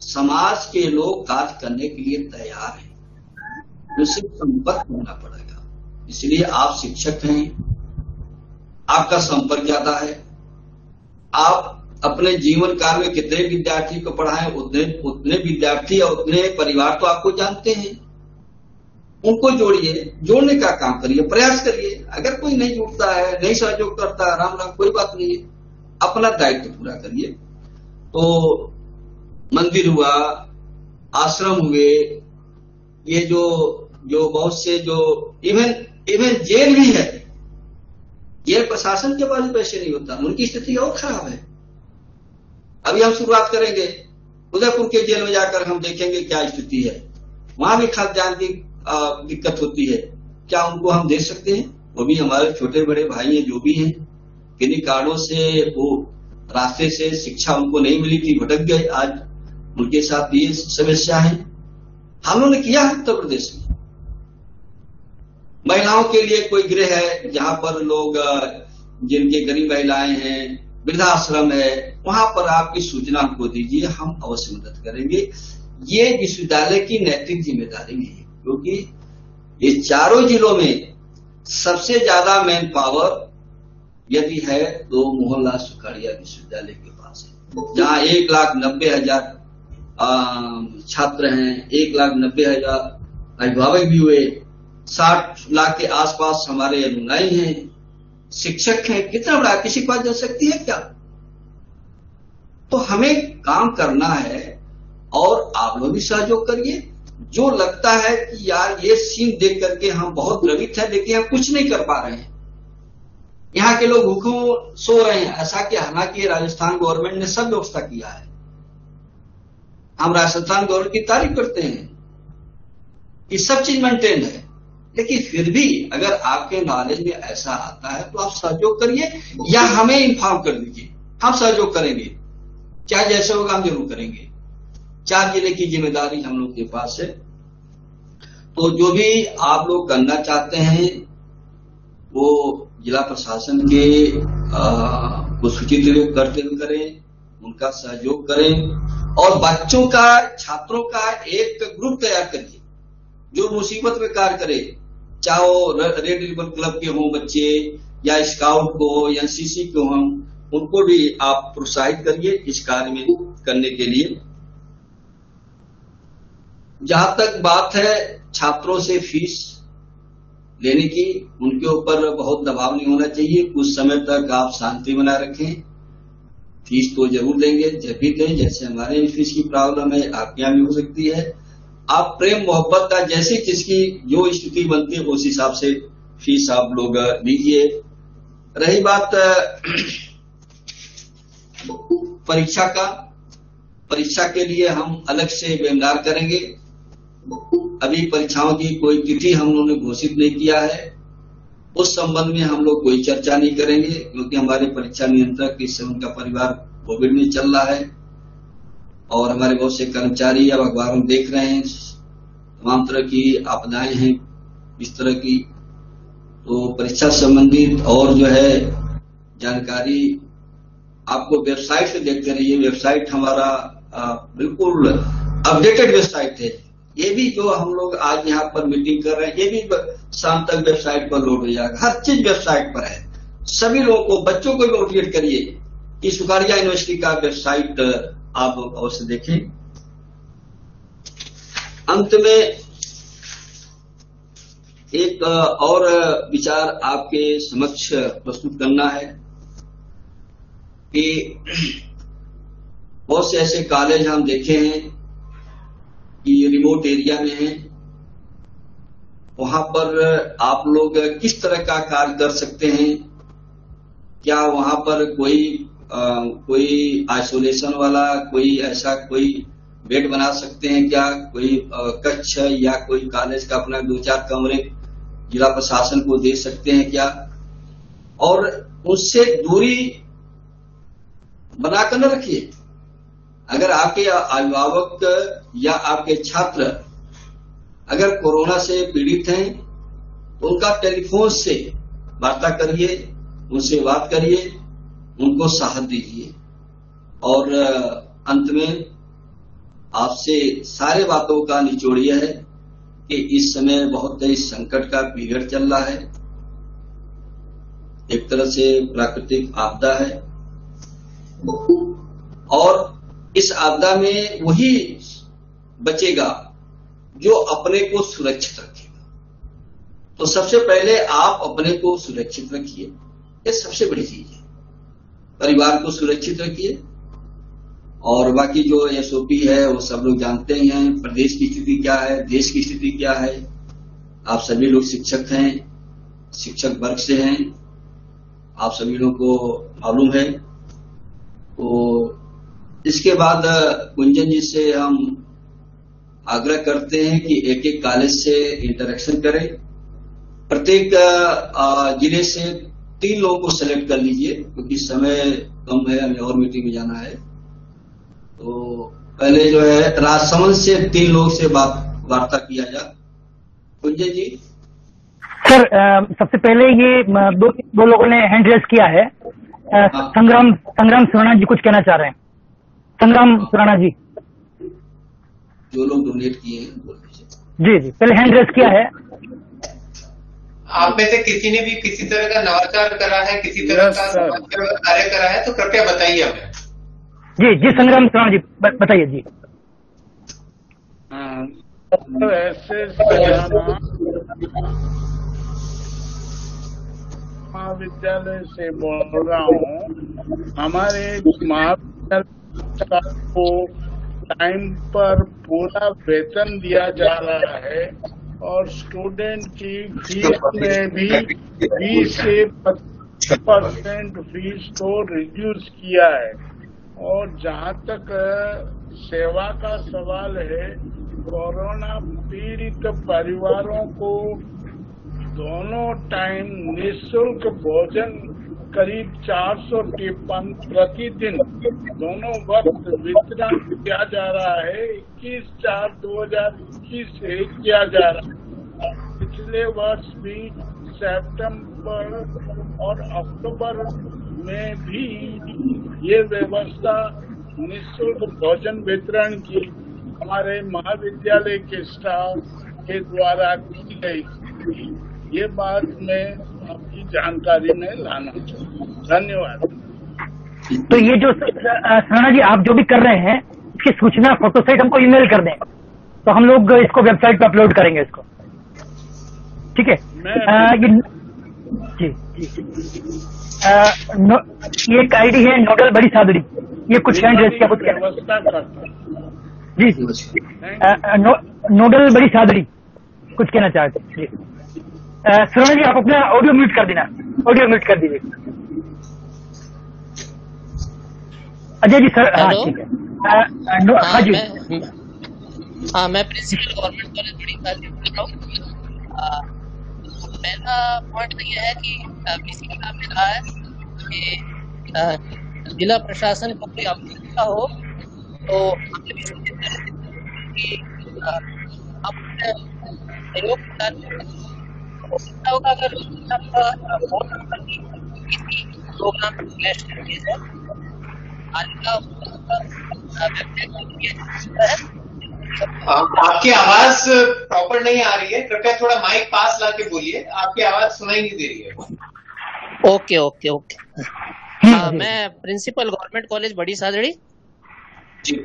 समाज के लोग कार्य करने के लिए तैयार हैं, उनसे संपर्क करना पड़ेगा। इसलिए आप शिक्षक हैं, आपका संपर्क ज्यादा है, आप अपने जीवन काल में कितने विद्यार्थी को पढ़ाएं, उतने विद्यार्थी और उतने परिवार तो आपको जानते हैं, उनको जोड़िए, जोड़ने का काम करिए, प्रयास करिए। अगर कोई नहीं जुड़ता है, नहीं सहयोग करता, राम राम, कोई बात नहीं है, अपना दायित्व पूरा करिए। तो मंदिर हुआ, आश्रम हुए, ये जो बहुत से जो इवन जेल भी है, जेल प्रशासन के पास पैसे नहीं होता, उनकी स्थिति और खराब है। अभी हम शुरुआत करेंगे, उदयपुर के जेल में जाकर हम देखेंगे क्या स्थिति है, वहां भी खाद्यान्न की दिक्कत होती है, क्या उनको हम दे सकते हैं? वो भी हमारे छोटे बड़े भाई हैं, जो भी हैं, किन्हीं कारणों से वो रास्ते से शिक्षा उनको नहीं मिली थी, भटक गए, आज उनके साथ ये समस्या है। हम लोगों ने किया है उत्तर प्रदेश में। महिलाओं के लिए कोई गृह है जहां पर लोग, जिनके गरीब महिलाएं हैं, वृद्धाश्रम है, वहां पर आपकी सूचना हमको दीजिए, हम अवश्य मदद करेंगे। ये विश्वविद्यालय की नैतिक जिम्मेदारी है, क्योंकि ये चारों जिलों में सबसे ज्यादा मैन पावर यदि है तो मोहनलाल सुखाड़िया विश्वविद्यालय के पास है, जहां 1,90,000 छात्र हैं, 1,90,000 अभिभावक भी हुए, 60 लाख के आसपास हमारे अनुयायी हैं, शिक्षक हैं। कितना बड़ा, किसी के पास जा सकती है क्या? तो हमें काम करना है और आप लोग भी सहयोग करिए। जो लगता है कि यार ये सीन देख करके हम बहुत द्रवित हैं, लेकिन हम कुछ नहीं कर पा रहे हैं, यहाँ के लोग भूखों सो रहे हैं, ऐसा कि हालांकि राजस्थान गवर्नमेंट ने सब व्यवस्था किया है, हम राजस्थान गवर्नमेंट की तारीफ करते हैं कि सब चीज मेंटेन है, लेकिन फिर भी अगर आपके नॉलेज में ऐसा आता है तो आप सहयोग करिए या हमें इन्फॉर्म कर दीजिए, हम सहयोग करेंगे, क्या जैसे होगा हम जरूर करेंगे। 4 जिले की जिम्मेदारी हम लोग के पास है, तो जो भी आप लोग करना चाहते हैं वो जिला प्रशासन के को सूचित करते हुए करें, उनका सहयोग करें और बच्चों का, छात्रों का एक ग्रुप तैयार करिए जो मुसीबत में कार्य करे, चाहे वो रेड रिबन क्लब के हों बच्चे या स्काउट को या एनसीसी को हों, उनको भी आप प्रोत्साहित करिए इस कार्य में करने के लिए। जहां तक बात है छात्रों से फीस लेने की, उनके ऊपर बहुत दबाव नहीं होना चाहिए। कुछ समय तक आप शांति बनाए रखें। फीस तो जरूर देंगे, जब भी दें, जैसे हमारे यहाँ फीस की प्रॉब्लम है आपके यहाँ भी हो सकती है। आप प्रेम मोहब्बत का जैसे जिसकी जो स्थिति बनती है उस हिसाब से फीस आप लोग दीजिए। रही बात परीक्षा का, परीक्षा के लिए हम अलग से वेबिनार करेंगे। अभी परीक्षाओं की कोई तिथि हम लोगों ने घोषित नहीं किया है, उस संबंध में हम लोग कोई चर्चा नहीं करेंगे, क्योंकि हमारे परीक्षा नियंत्रक इस समय उनका परिवार कोविड में चल रहा है और हमारे बहुत से कर्मचारी अब अखबारों में देख रहे हैं तमाम तरह की आपदाएं हैं इस तरह की। तो परीक्षा संबंधित और जो है जानकारी आपको वेबसाइट से देखते रहिए। वेबसाइट हमारा बिल्कुल अपडेटेड वेबसाइट है। ये भी जो हम लोग आज यहाँ पर मीटिंग कर रहे हैं, ये भी शाम तक वेबसाइट पर लोड हो जाएगा। हर चीज वेबसाइट पर है। सभी लोगों को, बच्चों को भी मोटिवेट करिए कि सुखाड़िया यूनिवर्सिटी का वेबसाइट आप अवश्य देखें। अंत में एक और विचार आपके समक्ष प्रस्तुत करना है कि बहुत से ऐसे कॉलेज हम देखे हैं कि रिमोट एरिया में हैं, वहां पर आप लोग किस तरह का कार्य कर सकते हैं? क्या वहां पर कोई आइसोलेशन वाला कोई ऐसा कोई बेड बना सकते हैं क्या? कोई कक्ष या कोई कॉलेज का अपना 2-4 कमरे जिला प्रशासन को दे सकते हैं क्या? और उससे दूरी बनाकर न रखिए। अगर आपके अभिभावक या आपके छात्र अगर कोरोना से पीड़ित हैं तो उनका टेलीफोन से वार्ता करिए, उनसे बात करिए, उनको साहस दीजिए। और अंत में आपसे सारे बातों का निचोड़ यह है कि इस समय बहुत ही संकट का पीरियड चल रहा है। एक तरह से प्राकृतिक आपदा है और इस आपदा में वही बचेगा जो अपने को सुरक्षित रखेगा। तो सबसे पहले आप अपने को सुरक्षित रखिए, ये सबसे बड़ी चीज है। परिवार को सुरक्षित रखिए और बाकी जो एसओपी है वो सब लोग जानते ही हैं। प्रदेश की स्थिति क्या है, देश की स्थिति क्या है, आप सभी लोग शिक्षक हैं, शिक्षक वर्ग से हैं, आप सभी लोगों को मालूम है। तो इसके बाद कुंजन जी से हम आग्रह करते हैं कि एक एक कॉलेज से इंटरेक्शन करें। प्रत्येक जिले से 3 लोगों को सेलेक्ट कर लीजिए, क्योंकि समय कम है, हमें और मीटिंग में जाना है। तो पहले जो है राजसमंद से 3 लोगों से वार्ता किया जाए। कुंजन जी। सर, सबसे पहले ये दो लोगों ने हैंड रेज किया है। संग्राम सुराणा जी कुछ कहना चाह रहे हैं। संग्राम सुराणा जी, जो लोग डोनेट किए हैं बोल दीजिए। जी जी, पहले हैंड रेज किया है। आप में से किसी ने भी किसी तरह का नवाचार करा है, किसी तरह का कार्य करा है तो कृपया बताइए हमें। जी जी, संग्राम सुराणा जी बताइए जी। ऐसे महाविद्यालय से बोल रहा हूँ। हमारे महाविद्यालय को टाइम पर पूरा वेतन दिया जा रहा है और स्टूडेंट की फीस में भी 20 से 25% फीस को रिड्यूस किया है। और जहाँ तक सेवा का सवाल है, कोरोना पीड़ित परिवारों को दोनों टाइम निःशुल्क भोजन करीब 400 टिप्पण प्रतिदिन दोनों वक्त वितरण किया जा रहा है। 21/4/2021 से किया जा रहा है। पिछले वर्ष भी सितंबर और अक्टूबर में भी ये व्यवस्था निःशुल्क भोजन वितरण की हमारे महाविद्यालय के स्टाफ के द्वारा की गई। ये बात मैं आपकी जानकारी में लाना चाहूँ। धन्यवाद। तो ये जो सराना जी आप जो भी कर रहे हैं इसकी सूचना फोटो सहित हमको ईमेल कर दें, तो हम लोग इसको वेबसाइट पे अपलोड करेंगे इसको, ठीक है? ये एक आईडी है नोडल बड़ी सादड़ी, ये कुछ हैंड रेस क्या कुछ व्यवस्था करता जी नोडल बड़ी सादड़ी कुछ कहना चाहते जी। सराना जी आप अपना ऑडियो म्यूट कर देना, ऑडियो म्यूट कर दीजिए। अजय जी सर, हाँ ठीक है। हाँ जी, हाँ मैं प्रिंसिपल गवर्नमेंट कॉलेज बड़ी सादड़ी बोल रहा हूँ। पहला पॉइंट तो यह है कि बीसी साहब ने कहा है कि जिला प्रशासन को कोई आवश्यकता हो तो हमें भी सूचित करें कि हम सहयोग होगा अगर किसी प्रोग्राम में क्लैश करके है आपकी आवाज प्रॉपर नहीं आ रही है, कृपया थोड़ा माइक पास लाके बोलिए, आपकी आवाज सुनाई नहीं दे रही है। Okay okay okay. मैं प्रिंसिपल गवर्नमेंट कॉलेज बड़ी सादड़ी जी।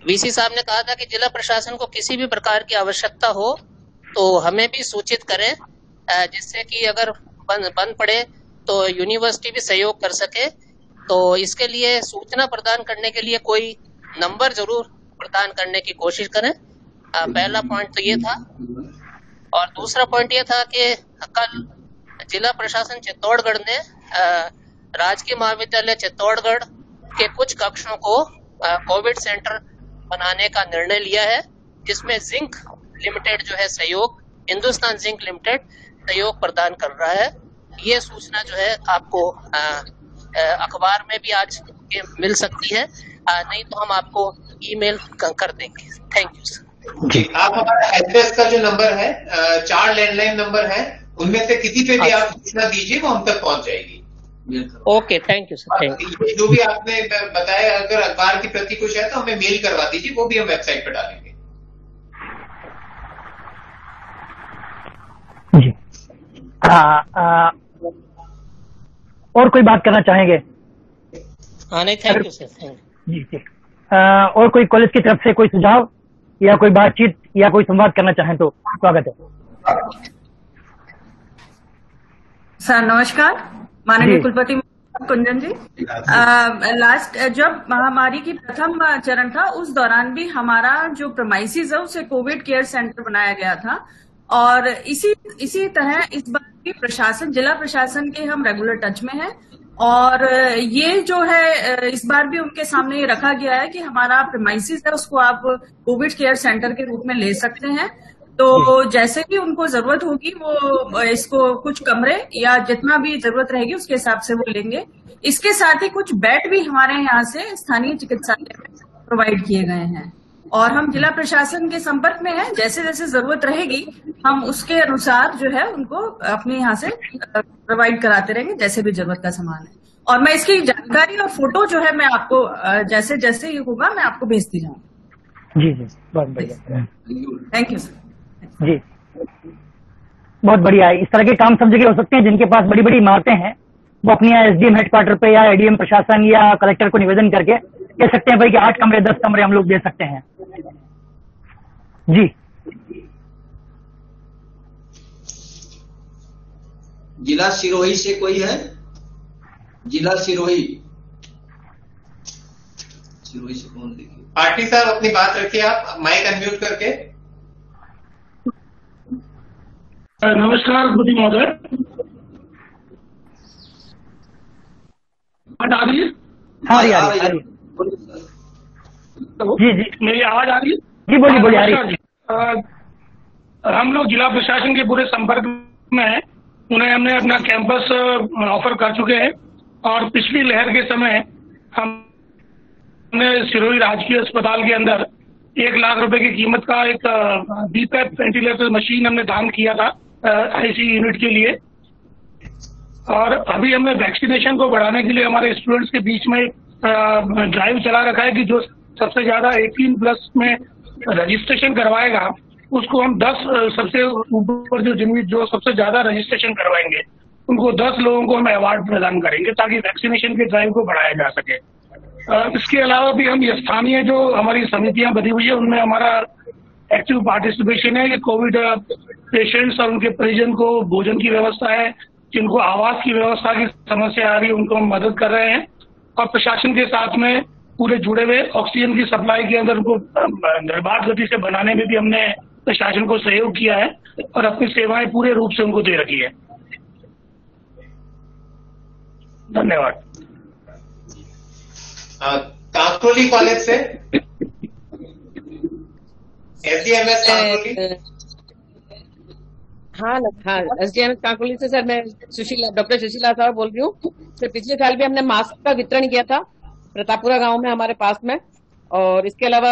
वीसी साहब ने कहा था कि जिला प्रशासन को किसी भी प्रकार की आवश्यकता हो तो हमें भी सूचित करें, जिससे कि अगर बंद पड़े तो यूनिवर्सिटी भी सहयोग कर सके। तो इसके लिए सूचना प्रदान करने के लिए कोई नंबर जरूर प्रदान करने की कोशिश करें। पहला पॉइंट तो ये था। और दूसरा पॉइंट ये था कि कल जिला प्रशासन चित्तौड़गढ़ ने राजकीय महाविद्यालय चित्तौड़गढ़ के कुछ कक्षों को कोविड सेंटर बनाने का निर्णय लिया है, जिसमें जिंक लिमिटेड जो है सहयोग, हिंदुस्तान जिंक लिमिटेड सहयोग प्रदान कर रहा है। ये सूचना जो है आपको अखबार में भी आज मिल सकती है, नहीं तो हम आपको ईमेल कर देंगे। Thank you sir. जी, आप हमारा हेल्प डेस्क का जो नंबर है 4 लैंडलाइन नंबर है, उनमें से किसी पे भी आप सूचना दीजिए, वो हम तक पहुंच जाएगी। Okay, thank you sir. Thank you. जो भी आपने बताया, अगर अखबार की प्रति कुछ है तो हमें मेल करवा दीजिए, वो भी हम वेबसाइट पर डालेंगे। जी। और कोई बात करना चाहेंगे? हाँ नहीं, थैंक यू सर। जी जी। और कोई कॉलेज की तरफ से कोई सुझाव या कोई बातचीत या कोई संवाद करना चाहें तो स्वागत है। सर नमस्कार, माननीय कुलपति कुंजन जी। लास्ट जब महामारी की प्रथम चरण था उस दौरान भी हमारा जो प्रेमाइसिस है उसे कोविड केयर सेंटर बनाया गया था, और इसी तरह इस बार भी प्रशासन, जिला प्रशासन के हम रेगुलर टच में हैं, और ये जो है इस बार भी उनके सामने ये रखा गया है कि हमारा प्रेमाइसिस है उसको आप कोविड केयर सेंटर के रूप में ले सकते हैं। तो जैसे भी उनको जरूरत होगी वो इसको कुछ कमरे या जितना भी जरूरत रहेगी उसके हिसाब से वो लेंगे। इसके साथ ही कुछ बेड भी हमारे यहाँ से स्थानीय चिकित्सालय में प्रोवाइड किए गए हैं, और हम जिला प्रशासन के संपर्क में हैं। जैसे जैसे जरूरत रहेगी हम उसके अनुसार जो है उनको अपने यहाँ से प्रोवाइड कराते रहेंगे, जैसे भी जरूरत का सामान है। और मैं इसकी जानकारी और फोटो जो है मैं आपको जैसे जैसे ये होगा मैं आपको भेजती जाऊंगी। जी जी, बहुत बढ़िया। Thank you sir. जी, बहुत बढ़िया है। इस तरह के काम सब जगह हो सकते हैं। जिनके पास बड़ी बड़ी इमारतें हैं वो अपनी एसडीएम हेडक्वार्टर पे या एडीएम प्रशासन या कलेक्टर को निवेदन करके कह सकते हैं भाई कि 8 कमरे 10 कमरे हम लोग दे सकते हैं। जी, जिला सिरोही से कोई है? जिला सिरोही से कौन? देखिए पार्टी साहब अपनी बात रखिए, आप माइक अनम्यूट करके। नमस्कार गुरुजी महोदय, आ रही है? हाँ आ रही है। जी जी, मेरी आवाज आ रही है? जी बोलिए बोलिए, आ रही है। हम लोग जिला प्रशासन के पूरे संपर्क में हैं। उन्हें हमने अपना कैंपस ऑफर कर चुके हैं, और पिछली लहर के समय हमने सिरोही राजकीय अस्पताल के अंदर 1 लाख रुपए की कीमत का एक बीपैप वेंटिलेटर मशीन हमने दान किया था आईसीयू यूनिट के लिए। और अभी हमने वैक्सीनेशन को बढ़ाने के लिए हमारे स्टूडेंट्स के बीच में ड्राइव चला रखा है कि जो सबसे ज्यादा 18+ में रजिस्ट्रेशन करवाएगा उसको हम 10 सबसे ऊपर जो सबसे ज्यादा रजिस्ट्रेशन करवाएंगे उनको 10 लोगों को हम अवार्ड प्रदान करेंगे ताकि वैक्सीनेशन के ड्राइव को बढ़ाया जा सके। इसके अलावा भी हम ये स्थानीय जो हमारी समितियां बनी हुई है उनमें हमारा एक्टिव पार्टिसिपेशन है। ये कोविड पेशेंट्स और उनके परिजन को भोजन की व्यवस्था है, जिनको आवास की व्यवस्था की समस्या आ रही है उनको हम मदद कर रहे हैं और प्रशासन के साथ में पूरे जुड़े हुए ऑक्सीजन की सप्लाई के अंदर उनको निर्बाध गति से बनाने में भी हमने प्रशासन को सहयोग किया है और अपनी सेवाएं पूरे रूप से उनको दे रखी है। धन्यवाद। कांकोली कॉलेज से SDMS कांकोली। हाँ SDMS कांकोली से सर मैं डॉक्टर सुशीला साहब बोल रही हूँ। सर पिछले साल भी हमने मास्क का वितरण किया था प्रतापपुरा गांव में हमारे पास में, और इसके अलावा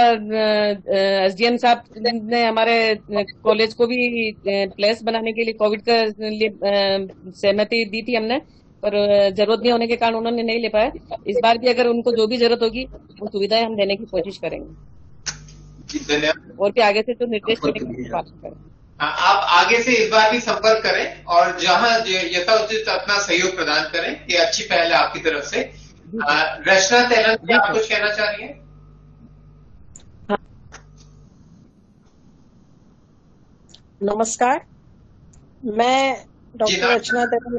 SDM साहब ने हमारे कॉलेज को भी प्लेस बनाने के लिए कोविड के लिए सहमति दी थी हमने, पर जरूरत नहीं होने के कारण उन्होंने नहीं ले पाया। इस बार भी अगर उनको जो भी जरूरत होगी वो सुविधाएं हम देने की कोशिश करेंगे और भी आगे से तो निर्देश देने की बात करें। आप आगे से इस बार भी संपर्क करें और जहां यथोचित अपना सहयोग प्रदान करें। ये अच्छी पहल है आपकी तरफ से। रचना तेलन जी आप कुछ कहना चाह रही हैं? नमस्कार, मैं डॉक्टर रचना तेलन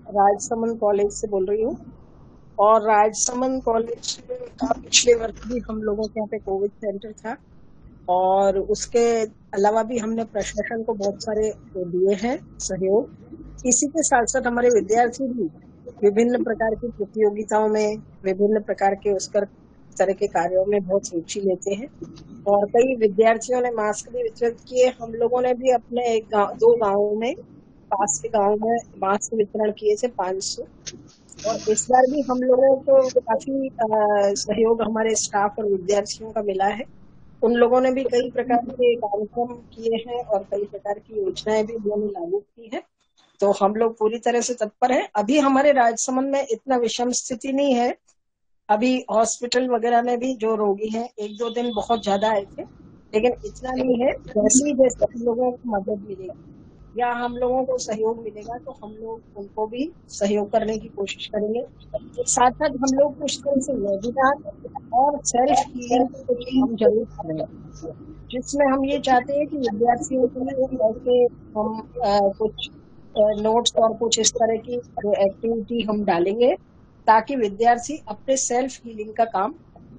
राजसमंद कॉलेज से बोल रही हूँ और राजसमंद कॉलेज का पिछले वर्ष भी हम लोगों के यहाँ पे कोविड सेंटर था और उसके अलावा भी हमने प्रशासन को बहुत सारे दिए हैं सहयोग। इसी के साथ साथ हमारे विद्यार्थी भी विभिन्न प्रकार की प्रतियोगिताओं में, विभिन्न प्रकार के उस तरह के कार्यों में बहुत रुचि लेते हैं और कई विद्यार्थियों ने मास्क भी वितरित किए। हम लोगों ने भी अपने दो गाँवों में, पास के गाँव में मास्क वितरण किए थे 500, और इस बार भी हम लोगों को काफी सहयोग हमारे स्टाफ और विद्यार्थियों का मिला है। उन लोगों ने भी कई प्रकार के कार्यक्रम किए हैं और कई प्रकार की योजनाएं भी उन्होंने लागू की है, तो हम लोग पूरी तरह से तत्पर हैं। अभी हमारे राजसमंद में इतना विषम स्थिति नहीं है, अभी हॉस्पिटल वगैरह में भी जो रोगी हैं 1-2 दिन बहुत ज्यादा आए थे, लेकिन इतना नहीं है। जैसे हम लोगों को मदद मिलेगी या हम लोगों को सहयोग मिलेगा तो हम लोग उनको भी सहयोग करने की कोशिश करेंगे। साथ साथ हम लोग कुछ तरह से वेबिनार और सेल्फ हीलिंग हम जरूर करेंगे, जिसमें हम ये चाहते हैं कि विद्यार्थियों के लिए ऐसे हम कुछ नोट्स और कुछ इस तरह की एक्टिविटी हम डालेंगे ताकि विद्यार्थी अपने सेल्फ हीलिंग का काम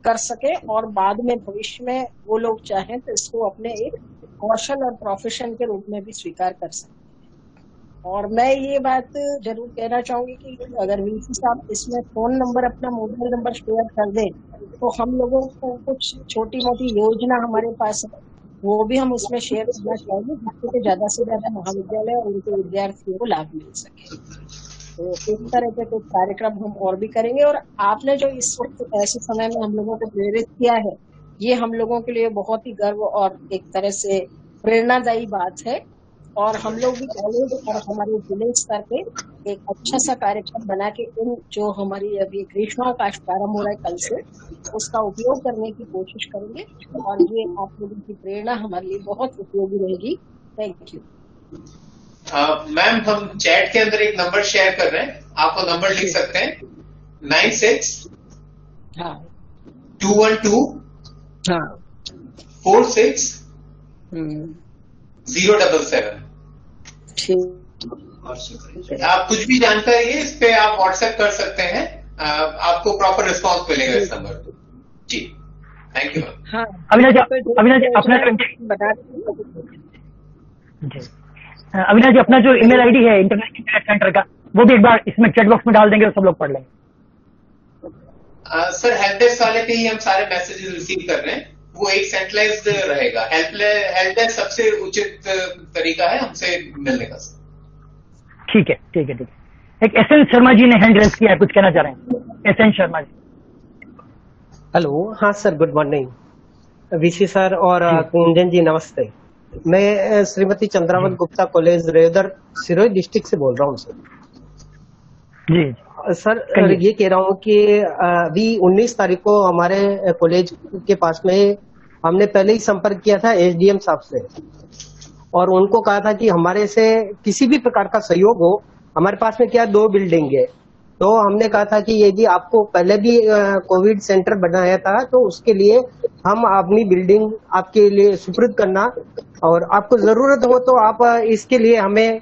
कर सके और बाद में भविष्य में वो लोग चाहें तो इसको अपने एक कौशल और प्रोफेशन के रूप में भी स्वीकार कर सकते। और मैं ये बात जरूर कहना चाहूंगी कि अगर वीसी साहब इसमें फोन नंबर, अपना मोबाइल नंबर शेयर कर दें तो हम लोगों को कुछ छोटी मोटी योजना हमारे पास है वो भी हम उसमें शेयर करना चाहेंगे, जिससे ज्यादा से ज्यादा महाविद्यालय और उनके विद्यार्थियों को लाभ मिल सके। तो इस तरह के कुछ कार्यक्रम हम और भी करेंगे और आपने जो इस वक्त ऐसे समय में हम लोगों को प्रेरित किया है ये हम लोगों के लिए बहुत ही गर्व और एक तरह से प्रेरणादायी बात है। और हम लोग भी कॉलेज और हमारे जिले स्तर पे एक अच्छा सा कार्यक्रम बना के इन जो हमारी अभी ग्रीष्मावकाश प्रारंभ हो रहा है कल से, उसका उपयोग करने की कोशिश करेंगे और ये आप लोगों की प्रेरणा हमारे लिए बहुत उपयोगी रहेगी। Thank you. मैम हम चैट के अंदर एक नंबर शेयर कर रहे हैं, आप वो नंबर लिख सकते हैं 96 212 46 077। आप कुछ भी जानकारी है इस पे आप व्हाट्सएप कर सकते हैं, आपको प्रॉपर रिस्पांस मिलेगा इस नंबर पे। जी थैंक यू। हाँ अविनाश जी अपना जो ईमेल आईडी है इंटरनेशनल कैडेट सेंटर का वो भी एक बार इसमें चैट बॉक्स में डाल देंगे और सब लोग पढ़ लेंगे। सर हेल्प डेस्क वाले पे ही हम सारे मैसेजेस रिसीव कर रहे हैं, वो एक सेंट्रलाइज्ड रहेगा। हेल्प डेस्क सबसे उचित तरीका है हमसे मिलने का। ठीक है ठीक है ठीक है। एक SN शर्मा जी ने हैंड रेज किया है, कुछ कहना चाह रहे हैं। SN शर्मा जी। हेलो, हाँ sir, good morning VC sir और कुंजन जी नमस्ते। मैं श्रीमती चंद्रावत गुप्ता कॉलेज रेवदर सिरोही डिस्ट्रिक्ट से बोल रहा हूँ सर। जी सर, ये कह रहा हूँ कि अभी 19 तारीख को हमारे कॉलेज के पास में हमने पहले ही संपर्क किया था एसडीएम साहब से और उनको कहा था कि हमारे से किसी भी प्रकार का सहयोग हो। हमारे पास में क्या 2 बिल्डिंग है, तो हमने कहा था कि ये जी आपको पहले भी कोविड सेंटर बनाया था, तो उसके लिए हम अपनी बिल्डिंग आपके लिए सुपुर्द करना, और आपको जरूरत हो तो आप इसके लिए हमें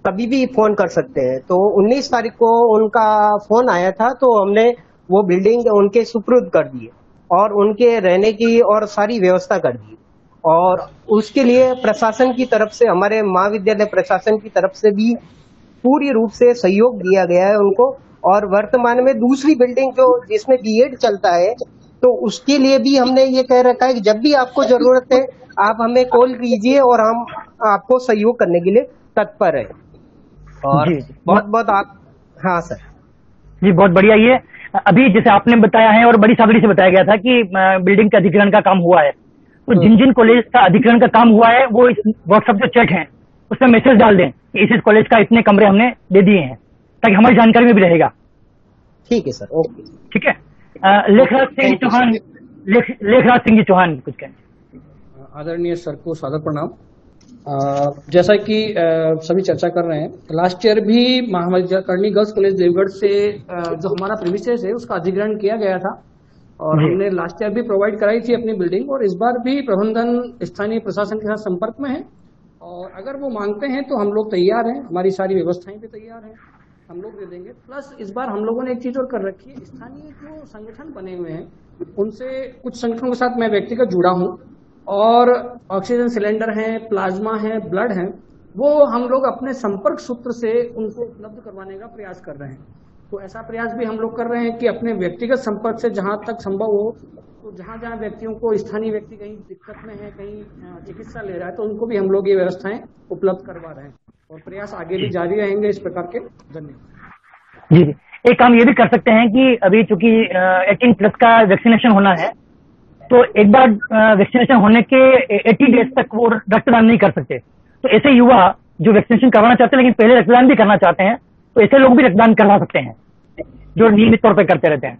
कभी भी फोन कर सकते हैं। तो 19 तारीख को उनका फोन आया था, तो हमने वो बिल्डिंग उनके सुपुर्द कर दी और उनके रहने की और सारी व्यवस्था कर दी। और उसके लिए प्रशासन की तरफ से, हमारे महाविद्यालय प्रशासन की तरफ से भी पूरी रूप से सहयोग दिया गया है उनको। और वर्तमान में दूसरी बिल्डिंग जो जिसमें बीएड चलता है, तो उसके लिए भी हमने ये कह रखा है कि जब भी आपको जरूरत है आप हमें कॉल कीजिए और हम आपको सहयोग करने के लिए तत्पर है। और बहुत बहुत आप, हाँ सर जी, बहुत बढ़िया। ये अभी जैसे आपने बताया है और बड़ी सादगी से बताया गया था कि बिल्डिंग के अधिग्रहण का काम हुआ है, तो जिन जिन कॉलेज का अधिग्रहण का काम हुआ है वो इस व्हाट्सएप जो चैट है उसमें मैसेज डाल दें कि इस कॉलेज का इतने कमरे हमने दे दिए हैं, ताकि हमारी जानकारी में भी रहेगा। ठीक है सर, ओके, ठीक है। लेखराज सिंह चौहान, लेखराज सिंह जी चौहान कुछ कहें। आदरणीय सर को सादर प्रणाम। जैसा कि सभी चर्चा कर रहे हैं, लास्ट ईयर भी महाविद्यालय गर्ल्स कॉलेज देवगढ़ से जो हमारा प्रीमिसेस है उसका अधिग्रहण किया गया था और हमने लास्ट ईयर भी प्रोवाइड कराई थी अपनी बिल्डिंग, और इस बार भी प्रबंधन स्थानीय प्रशासन के साथ संपर्क में है और अगर वो मांगते हैं तो हम लोग तैयार हैं, हमारी सारी व्यवस्थाएं भी तैयार हैं, हम लोग दे देंगे। प्लस इस बार हम लोगों ने एक चीज और कर रखी है, स्थानीय जो संगठन बने हुए हैं उनसे कुछ संगठनों के साथ मैं व्यक्तिगत जुड़ा हूँ और ऑक्सीजन सिलेंडर हैं, प्लाज्मा है, ब्लड है, वो हम लोग अपने संपर्क सूत्र से उनको उपलब्ध करवाने का प्रयास कर रहे हैं। तो ऐसा प्रयास भी हम लोग कर रहे हैं कि अपने व्यक्तिगत संपर्क से जहां तक संभव हो, तो जहां जहां व्यक्तियों को, स्थानीय व्यक्ति कहीं दिक्कत में है, कहीं चिकित्सा ले रहा है, तो उनको भी हम लोग ये व्यवस्थाएं उपलब्ध करवा रहे हैं और प्रयास आगे भी जारी रहेंगे इस प्रकार के। धन्यवाद जी। एक काम ये भी कर सकते हैं कि अभी चूंकि 18+ का वैक्सीनेशन होना है, तो एक बार वैक्सीनेशन होने के 80 डेज तक वो रक्तदान नहीं कर सकते, तो ऐसे युवा जो वैक्सीनेशन करवाना चाहते हैं लेकिन पहले रक्तदान भी करना चाहते हैं, तो ऐसे लोग भी रक्तदान करवा सकते हैं जो नियमित तौर पर करते रहते हैं।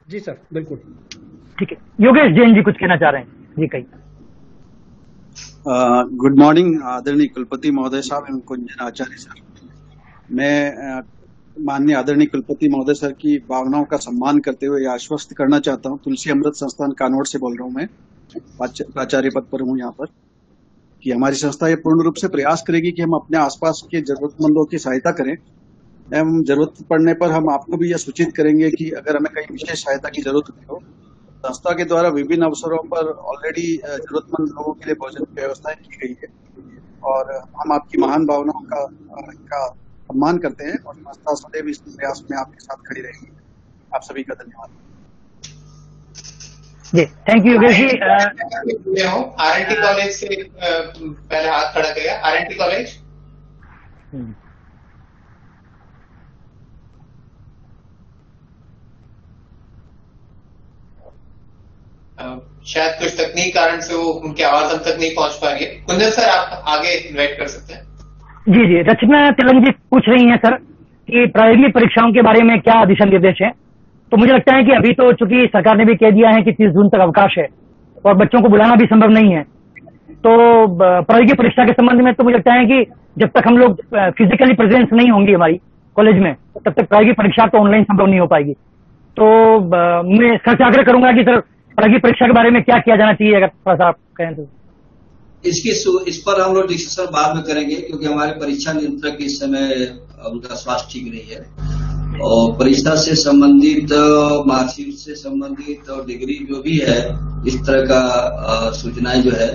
जी सर, बिल्कुल। ठीक है। योगेश जैन जी कुछ कहना चाह रहे हैं जी, कहीं। गुड मॉर्निंग आदरणीय कुलपति महोदय साहब एवं कुंजन आचार्य सर। मैं माननीय आदरणीय कुलपति महोदय सर की भावनाओं का सम्मान करते हुए आश्वस्त करना चाहता हूं, तुलसी अमृत संस्थान कानौड़ से बोल रहा हूं, मैं प्राचार्य पद पर हूं यहाँ पर, कि हमारी संस्था ये पूर्ण रूप से प्रयास करेगी कि हम अपने आसपास के जरूरतमंदों की सहायता करें एवं जरूरत पड़ने पर हम आपको भी यह सूचित करेंगे कि अगर हमें कहीं विशेष सहायता की जरूरत हो। संस्था के द्वारा विभिन्न अवसरों पर ऑलरेडी जरूरतमंद लोगों के लिए भोजन की व्यवस्थाएं की गई है और हम आपकी महान भावनाओं का सम्मान करते हैं और संस्था सदैव इस प्रयास में आपके साथ खड़ी रहेगी। आप सभी का धन्यवाद ji. Thank you Yogesh ji. RNT college से पहले हाथ खड़ा किया, आरएनटी कॉलेज। शायद कुछ तकनीकी कारण से वो उनकी आवाज हम तक नहीं पहुंच पा रही है। कुंदन सर, आप आगे इन्वाइट कर सकते हैं। जी जी। रचना तिलंग जी पूछ रही हैं सर कि प्रायोगिक परीक्षाओं के बारे में क्या दिशा निर्देश है। तो मुझे लगता है कि अभी तो चूंकि सरकार ने भी कह दिया है कि 30 जून तक अवकाश है और बच्चों को बुलाना भी संभव नहीं है, तो प्रायोगिक परीक्षा के संबंध में तो मुझे लगता है कि जब तक हम लोग फिजिकली प्रेजेंस नहीं होंगी हमारी कॉलेज में, तब तक प्रायोगिक परीक्षा तो ऑनलाइन संभव नहीं हो पाएगी। तो मैं सर से आग्रह करूंगा कि सर प्रायोगिक परीक्षा के बारे में क्या किया जाना चाहिए, अगर थोड़ा सा आप कहें तो। इस पर हम लोग डिस्कशन बाद में करेंगे, क्योंकि हमारे परीक्षा नियंत्रक इस समय उनका स्वास्थ्य ठीक नहीं है और परीक्षा से संबंधित, मार्कशीट से संबंधित और डिग्री जो भी है, इस तरह का सूचनाएं जो है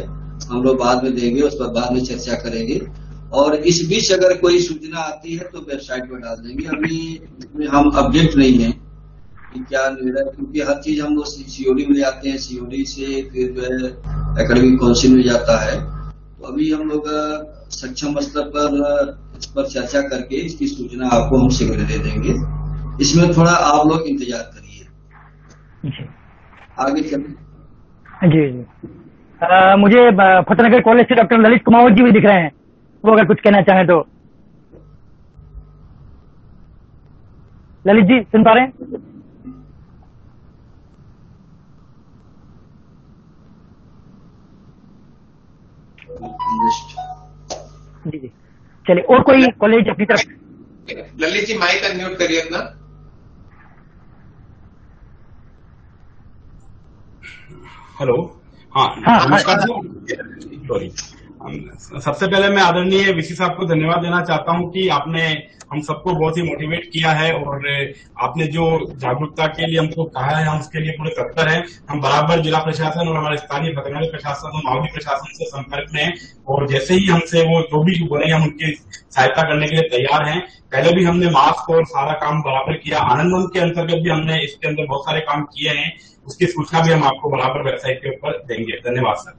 हम लोग बाद में देंगे, उस पर बाद में चर्चा करेंगे। और इस बीच अगर कोई सूचना आती है तो वेबसाइट पर डाल देंगे। अभी हम अपडेट नहीं है कि क्या निर्णय, क्योंकि हर चीज हम लोग सीओडी में जाते हैं, सीओडी से फिर जो है एकेडमिक काउंसिल में जाता है। तो अभी हम लोग सक्षम स्तर पर इस पर चर्चा करके इसकी सूचना आपको हम शीघ्र दे देंगे। इसमें थोड़ा आप लोग इंतजार करिए। आगे चलिए। जी जी। मुझे फतेहनगर कॉलेज से डॉक्टर ललित कुमावत जी भी दिख रहे हैं, वो अगर कुछ कहना चाहें तो। ललित जी सुन पा रहे हैं? जी जी, चलिए और कोई कॉलेज अपनी तरफ? ललित जी माइक अनम्यूट करिए अपना। हेलो, हाँ नमस्कार सॉरी। सबसे पहले मैं आदरणीय वीसी साहब को धन्यवाद देना चाहता हूं कि आपने हम सबको बहुत ही मोटिवेट किया है और आपने जो जागरूकता के लिए हमको कहा है हम उसके लिए पूरे तत्पर हैं। हम बराबर जिला प्रशासन और हमारे स्थानीय वेटरनरी प्रशासन और मावली प्रशासन से संपर्क में हैं और जैसे ही हमसे वो जो भी बोले हम उनकी सहायता करने के लिए तैयार हैं। पहले भी हमने मास्क और सारा काम बराबर किया। आनंदवन के अंतर्गत भी हमने इसके अंदर बहुत सारे काम किए हैं, उसकी सूचना भी हम आपको बराबर वेबसाइट के ऊपर देंगे। धन्यवाद सर।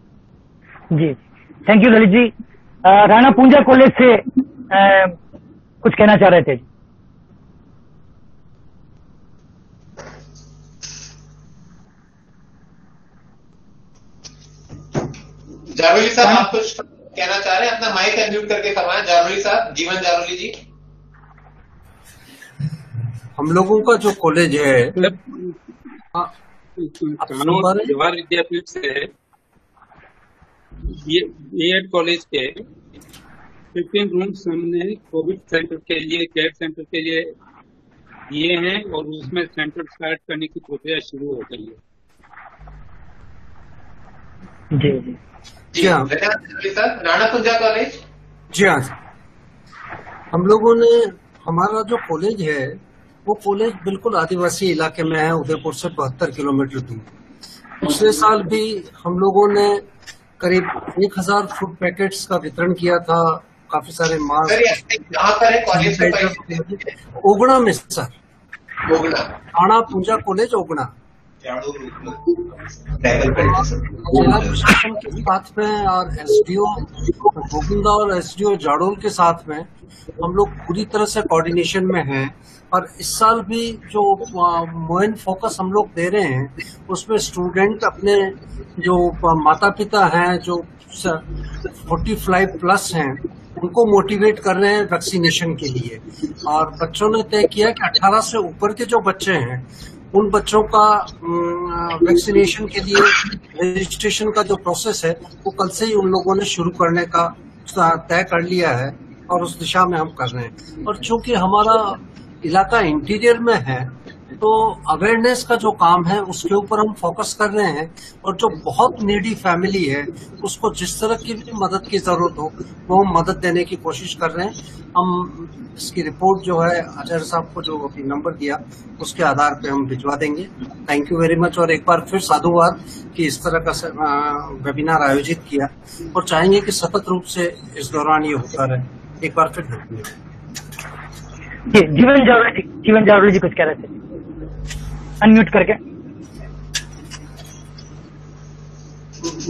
जी thank you Lalit ji. Rana Punja college से कुछ कहना चाह रहे थे? जारोली साहब आप कुछ कहना चाह रहे हैं? अपना माइक अनम्यूट करके फरमाएं। जारोली साहब, जीवन जारोली जी। हम लोगों का जो कॉलेज है जवाहर विद्यापीठ से बीएड कॉलेज के 15 रूम्स हमने कोविड सेंटर के लिए, केयर सेंटर के लिए दिए हैं और उसमें सेंटर स्टार्ट करने की प्रक्रिया शुरू हो गई है। जी हाँ सर। राणा पूंजा कॉलेज। जी हाँ, हम लोगों ने, हमारा जो कॉलेज है वो कॉलेज बिल्कुल आदिवासी इलाके में है, उदयपुर से 72 किलोमीटर दूर। पिछले साल भी हम लोगों ने करीब 1000 फूड पैकेट्स का वितरण किया था, काफी सारे मास्क। कहाँ पर है कॉलेज? ओगड़ा में सर। ओगड़ा, राणा पूंजा कॉलेज ओगड़ा। जिला प्रशासन के साथ में और एसडीओ गोविंदा और एसडीओ जाडोल के साथ में हम लोग पूरी तरह से कोऑर्डिनेशन में हैं और इस साल भी जो मेन फोकस हम लोग दे रहे हैं उसमें स्टूडेंट अपने जो माता पिता हैं जो 45 प्लस हैं उनको मोटिवेट कर रहे हैं वैक्सीनेशन के लिए। और बच्चों ने तय किया कि 18 से ऊपर के जो बच्चे हैं उन बच्चों का वैक्सीनेशन के लिए रजिस्ट्रेशन का जो प्रोसेस है वो कल से ही उन लोगों ने शुरू करने का तय कर लिया है और उस दिशा में हम कर रहे हैं। और चूंकि हमारा इलाका इंटीरियर में है तो अवेयरनेस का जो काम है उसके ऊपर हम फोकस कर रहे हैं और जो बहुत नीडी फैमिली है उसको जिस तरह की भी मदद की जरूरत हो वो हम मदद देने की कोशिश कर रहे हैं। हम इसकी रिपोर्ट जो है आचार्य साहब को जो अभी नंबर दिया उसके आधार पे हम भिजवा देंगे। Thank you very much. और एक बार फिर साधुवाद कि इस तरह का वेबिनार आयोजित किया और चाहेंगे कि सतत रूप से इस दौरान ये होता रहे। एक बार फिर धन्यवाद। जीवन जावड़े जी कुछ कह रहे थे, अनम्यूट करके।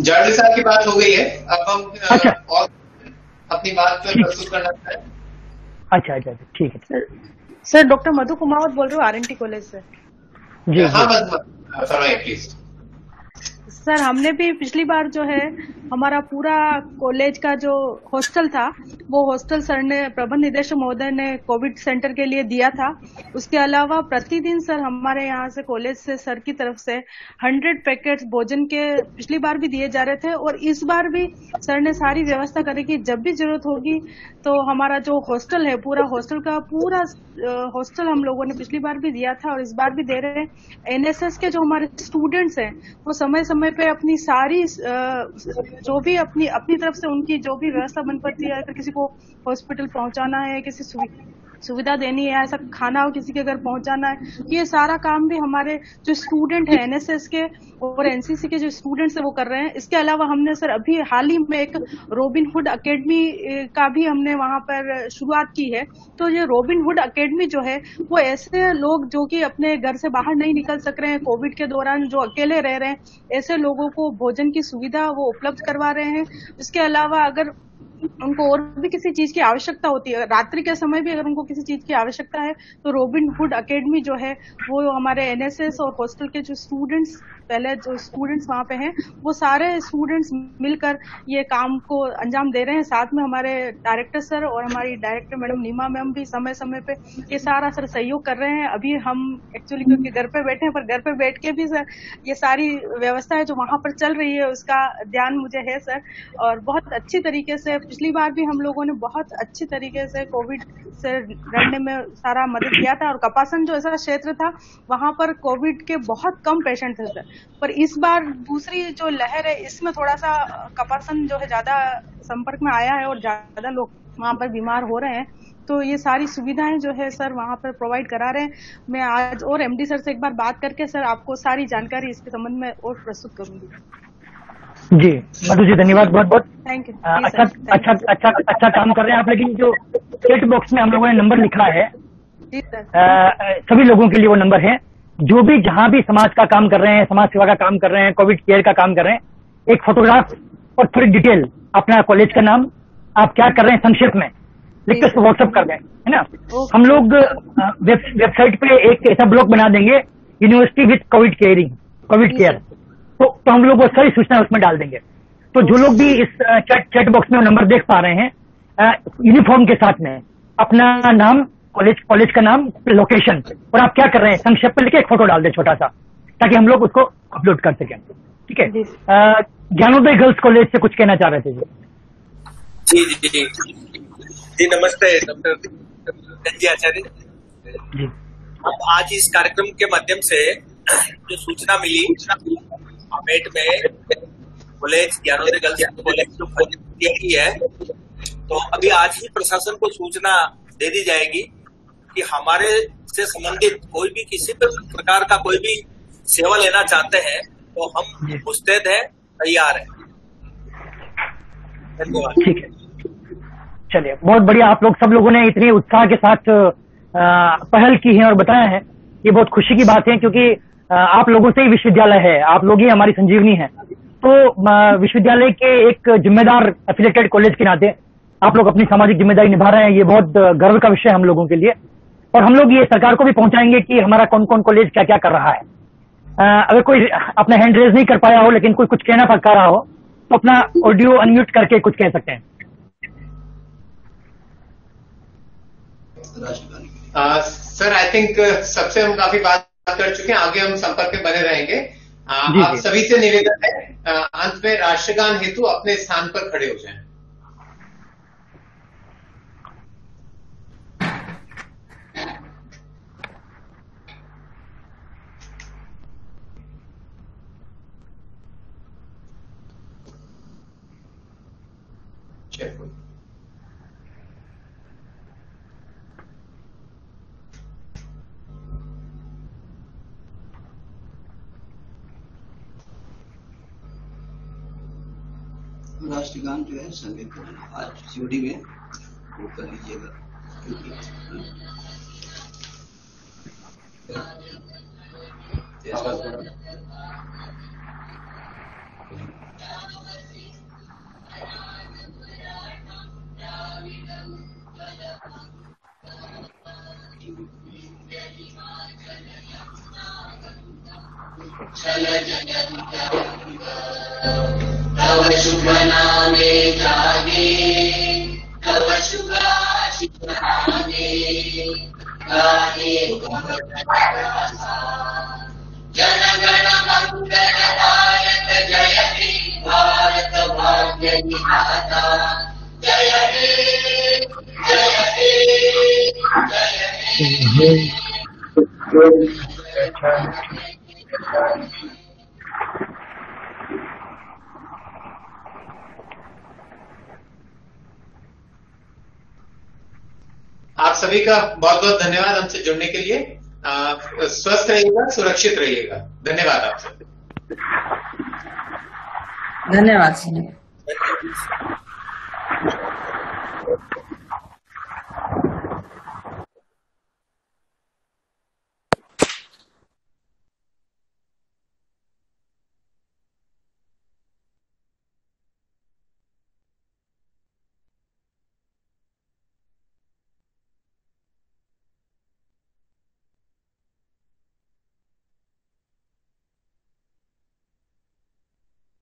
जावड़े साहब की बात हो गई है, अब हम और अपनी बात प्रस्तुत करना चाहें। अच्छा, ठीक है सर। डॉक्टर मधु कुमावत बोल रहे हो आरएनटी कॉलेज से। जी हाँ प्लीज। सर हमने भी पिछली बार जो है हमारा पूरा कॉलेज का जो हॉस्टल था वो हॉस्टल सर ने, प्रबंध निदेशक महोदय ने कोविड सेंटर के लिए दिया था। उसके अलावा प्रतिदिन सर हमारे यहाँ से कॉलेज से सर की तरफ से 100 पैकेट्स भोजन के पिछली बार भी दिए जा रहे थे और इस बार भी सर ने सारी व्यवस्था करी कि जब भी जरूरत होगी तो हमारा जो हॉस्टल है पूरा हॉस्टल हम लोगों ने पिछली बार भी दिया था और इस बार भी दे रहे हैं। एनएसएस के जो हमारे स्टूडेंट्स हैं वो समय समय पे अपनी सारी जो भी अपनी तरफ से उनकी जो भी व्यवस्था बन पड़ती है, अगर किसी को हॉस्पिटल पहुंचाना है, किसी सुविधा देनी है, ऐसा खाना हो किसी के घर पहुंचाना है, ये सारा काम भी हमारे जो स्टूडेंट है एनएसएस के और एनसीसी के जो स्टूडेंट्स है वो कर रहे हैं। इसके अलावा हमने सर अभी हाल ही में एक रॉबिन हुड अकेडमी का भी हमने वहां पर शुरुआत की है। तो ये रॉबिन हुड अकेडमी जो है वो ऐसे लोग जो कि अपने घर से बाहर नहीं निकल सक रहे हैं, कोविड के दौरान जो अकेले रह रहे हैं, ऐसे लोगों को भोजन की सुविधा वो उपलब्ध करवा रहे हैं। इसके अलावा अगर उनको और भी किसी चीज की आवश्यकता होती है, रात्रि के समय भी अगर उनको किसी चीज की आवश्यकता है तो रॉबिन हुड अकेडमी जो है वो हमारे एनएसएस और हॉस्टल के जो स्टूडेंट्स पहले जो स्टूडेंट्स वहाँ पे हैं वो सारे स्टूडेंट्स मिलकर ये काम को अंजाम दे रहे हैं। साथ में हमारे डायरेक्टर सर और हमारी डायरेक्टर मैडम नीमा मैम भी समय समय पे ये सारा सर सहयोग कर रहे हैं। अभी हम एक्चुअली क्योंकि घर पे बैठे हैं, पर घर पे बैठ के भी सर ये सारी व्यवस्था है जो वहाँ पर चल रही है उसका ध्यान मुझे है सर। और बहुत अच्छी तरीके से पिछली बार भी हम लोगों ने बहुत अच्छी तरीके से कोविड से लड़ने में सारा मदद किया था। और कपासन जो ऐसा क्षेत्र था वहाँ पर कोविड के बहुत कम पेशेंट थे सर, पर इस बार दूसरी जो लहर है इसमें थोड़ा सा कपासन जो है ज्यादा संपर्क में आया है और ज्यादा लोग वहाँ पर बीमार हो रहे हैं। तो ये सारी सुविधाएं जो है सर वहाँ पर प्रोवाइड करा रहे हैं। मैं आज और एमडी सर से एक बार बात करके सर आपको सारी जानकारी इसके संबंध में और प्रस्तुत करूंगी। जी मधु जी धन्यवाद बहुत बहुत। Thank you. अच्छा काम कर रहे हैं आप। लेकिन जो चैट बॉक्स में हम लोगों ने नंबर लिखा है सभी लोगों के लिए वो नंबर है, जो भी जहां भी समाज का काम कर रहे हैं, समाज सेवा का काम कर रहे हैं, कोविड केयर का काम कर रहे हैं, एक फोटोग्राफ और थोड़ी डिटेल, अपना कॉलेज का नाम, आप क्या कर रहे हैं संक्षेप में लिख के उसको व्हाट्सअप कर दें, है ना। हम लोग वेबसाइट पे एक ऐसा ब्लॉग बना देंगे, यूनिवर्सिटी विद कोविड केयर, तो हम लोग वो सारी सूचना उसमें डाल देंगे। तो जो लोग भी इस चैट बॉक्स में नंबर देख पा रहे हैं, यूनिफॉर्म के साथ में अपना नाम, कॉलेज का नाम, लोकेशन और आप क्या कर रहे हैं संक्षेप में लिखे एक फोटो डाल दे छोटा सा, ताकि हम लोग उसको अपलोड कर सकें। ठीक है। ज्ञानोदय गर्ल्स कॉलेज से कुछ कहना चाह रहे थे जी। जी नमस्ते डॉक्टर आचार्य जी। अब आज इस कार्यक्रम के माध्यम से जो सूचना मिली अमेठ में कॉलेज ज्ञानोदय गर्ल्स कॉलेज जो किया गई है, तो अभी आज ही प्रशासन को सूचना दे दी जाएगी कि हमारे से संबंधित कोई भी किसी भी प्रकार का कोई भी सेवा लेना चाहते हैं तो हम मुस्तैद हैं, तैयार हैं। धन्यवाद। ठीक है, चलिए बहुत बढ़िया। आप लोग सब लोगों ने इतने उत्साह के साथ पहल की है और बताया है, ये बहुत खुशी की बात है, क्योंकि आप लोगों से ही विश्वविद्यालय है, आप लोग ही हमारी संजीवनी है। तो विश्वविद्यालय के एक जिम्मेदार एफिलिएटेड कॉलेज के नाते आप लोग अपनी सामाजिक जिम्मेदारी निभा रहे हैं, ये बहुत गर्व का विषय है हम लोगों के लिए। और हम लोग ये सरकार को भी पहुंचाएंगे कि हमारा कौन कौन कॉलेज क्या क्या कर रहा है। अगर कोई अपना हैंड रेज नहीं कर पाया हो लेकिन कोई कुछ कहना पक्का रहा हो तो अपना ऑडियो अनम्यूट करके कुछ कह सकते हैं। सर आई थिंक सबसे हम काफी बात कर चुके हैं, आगे हम संपर्क में बने रहेंगे। आप सभी से निवेदन है अंत में राष्ट्रगान हेतु अपने स्थान पर खड़े हो जाएं। राष्ट्रगान जो है संगीत आज सीओडी में वो कर लीजिएगा, तव शुभ नामे जागे, तव शुभ आशीष नामे गाहे जन गण मंगलदायक जय हे भारत भाग्य विधाता, जय हे जय हे जय हे। आप सभी का बहुत बहुत धन्यवाद हमसे जुड़ने के लिए। स्वस्थ रहिएगा, सुरक्षित रहिएगा। धन्यवाद आप सभी। धन्यवाद।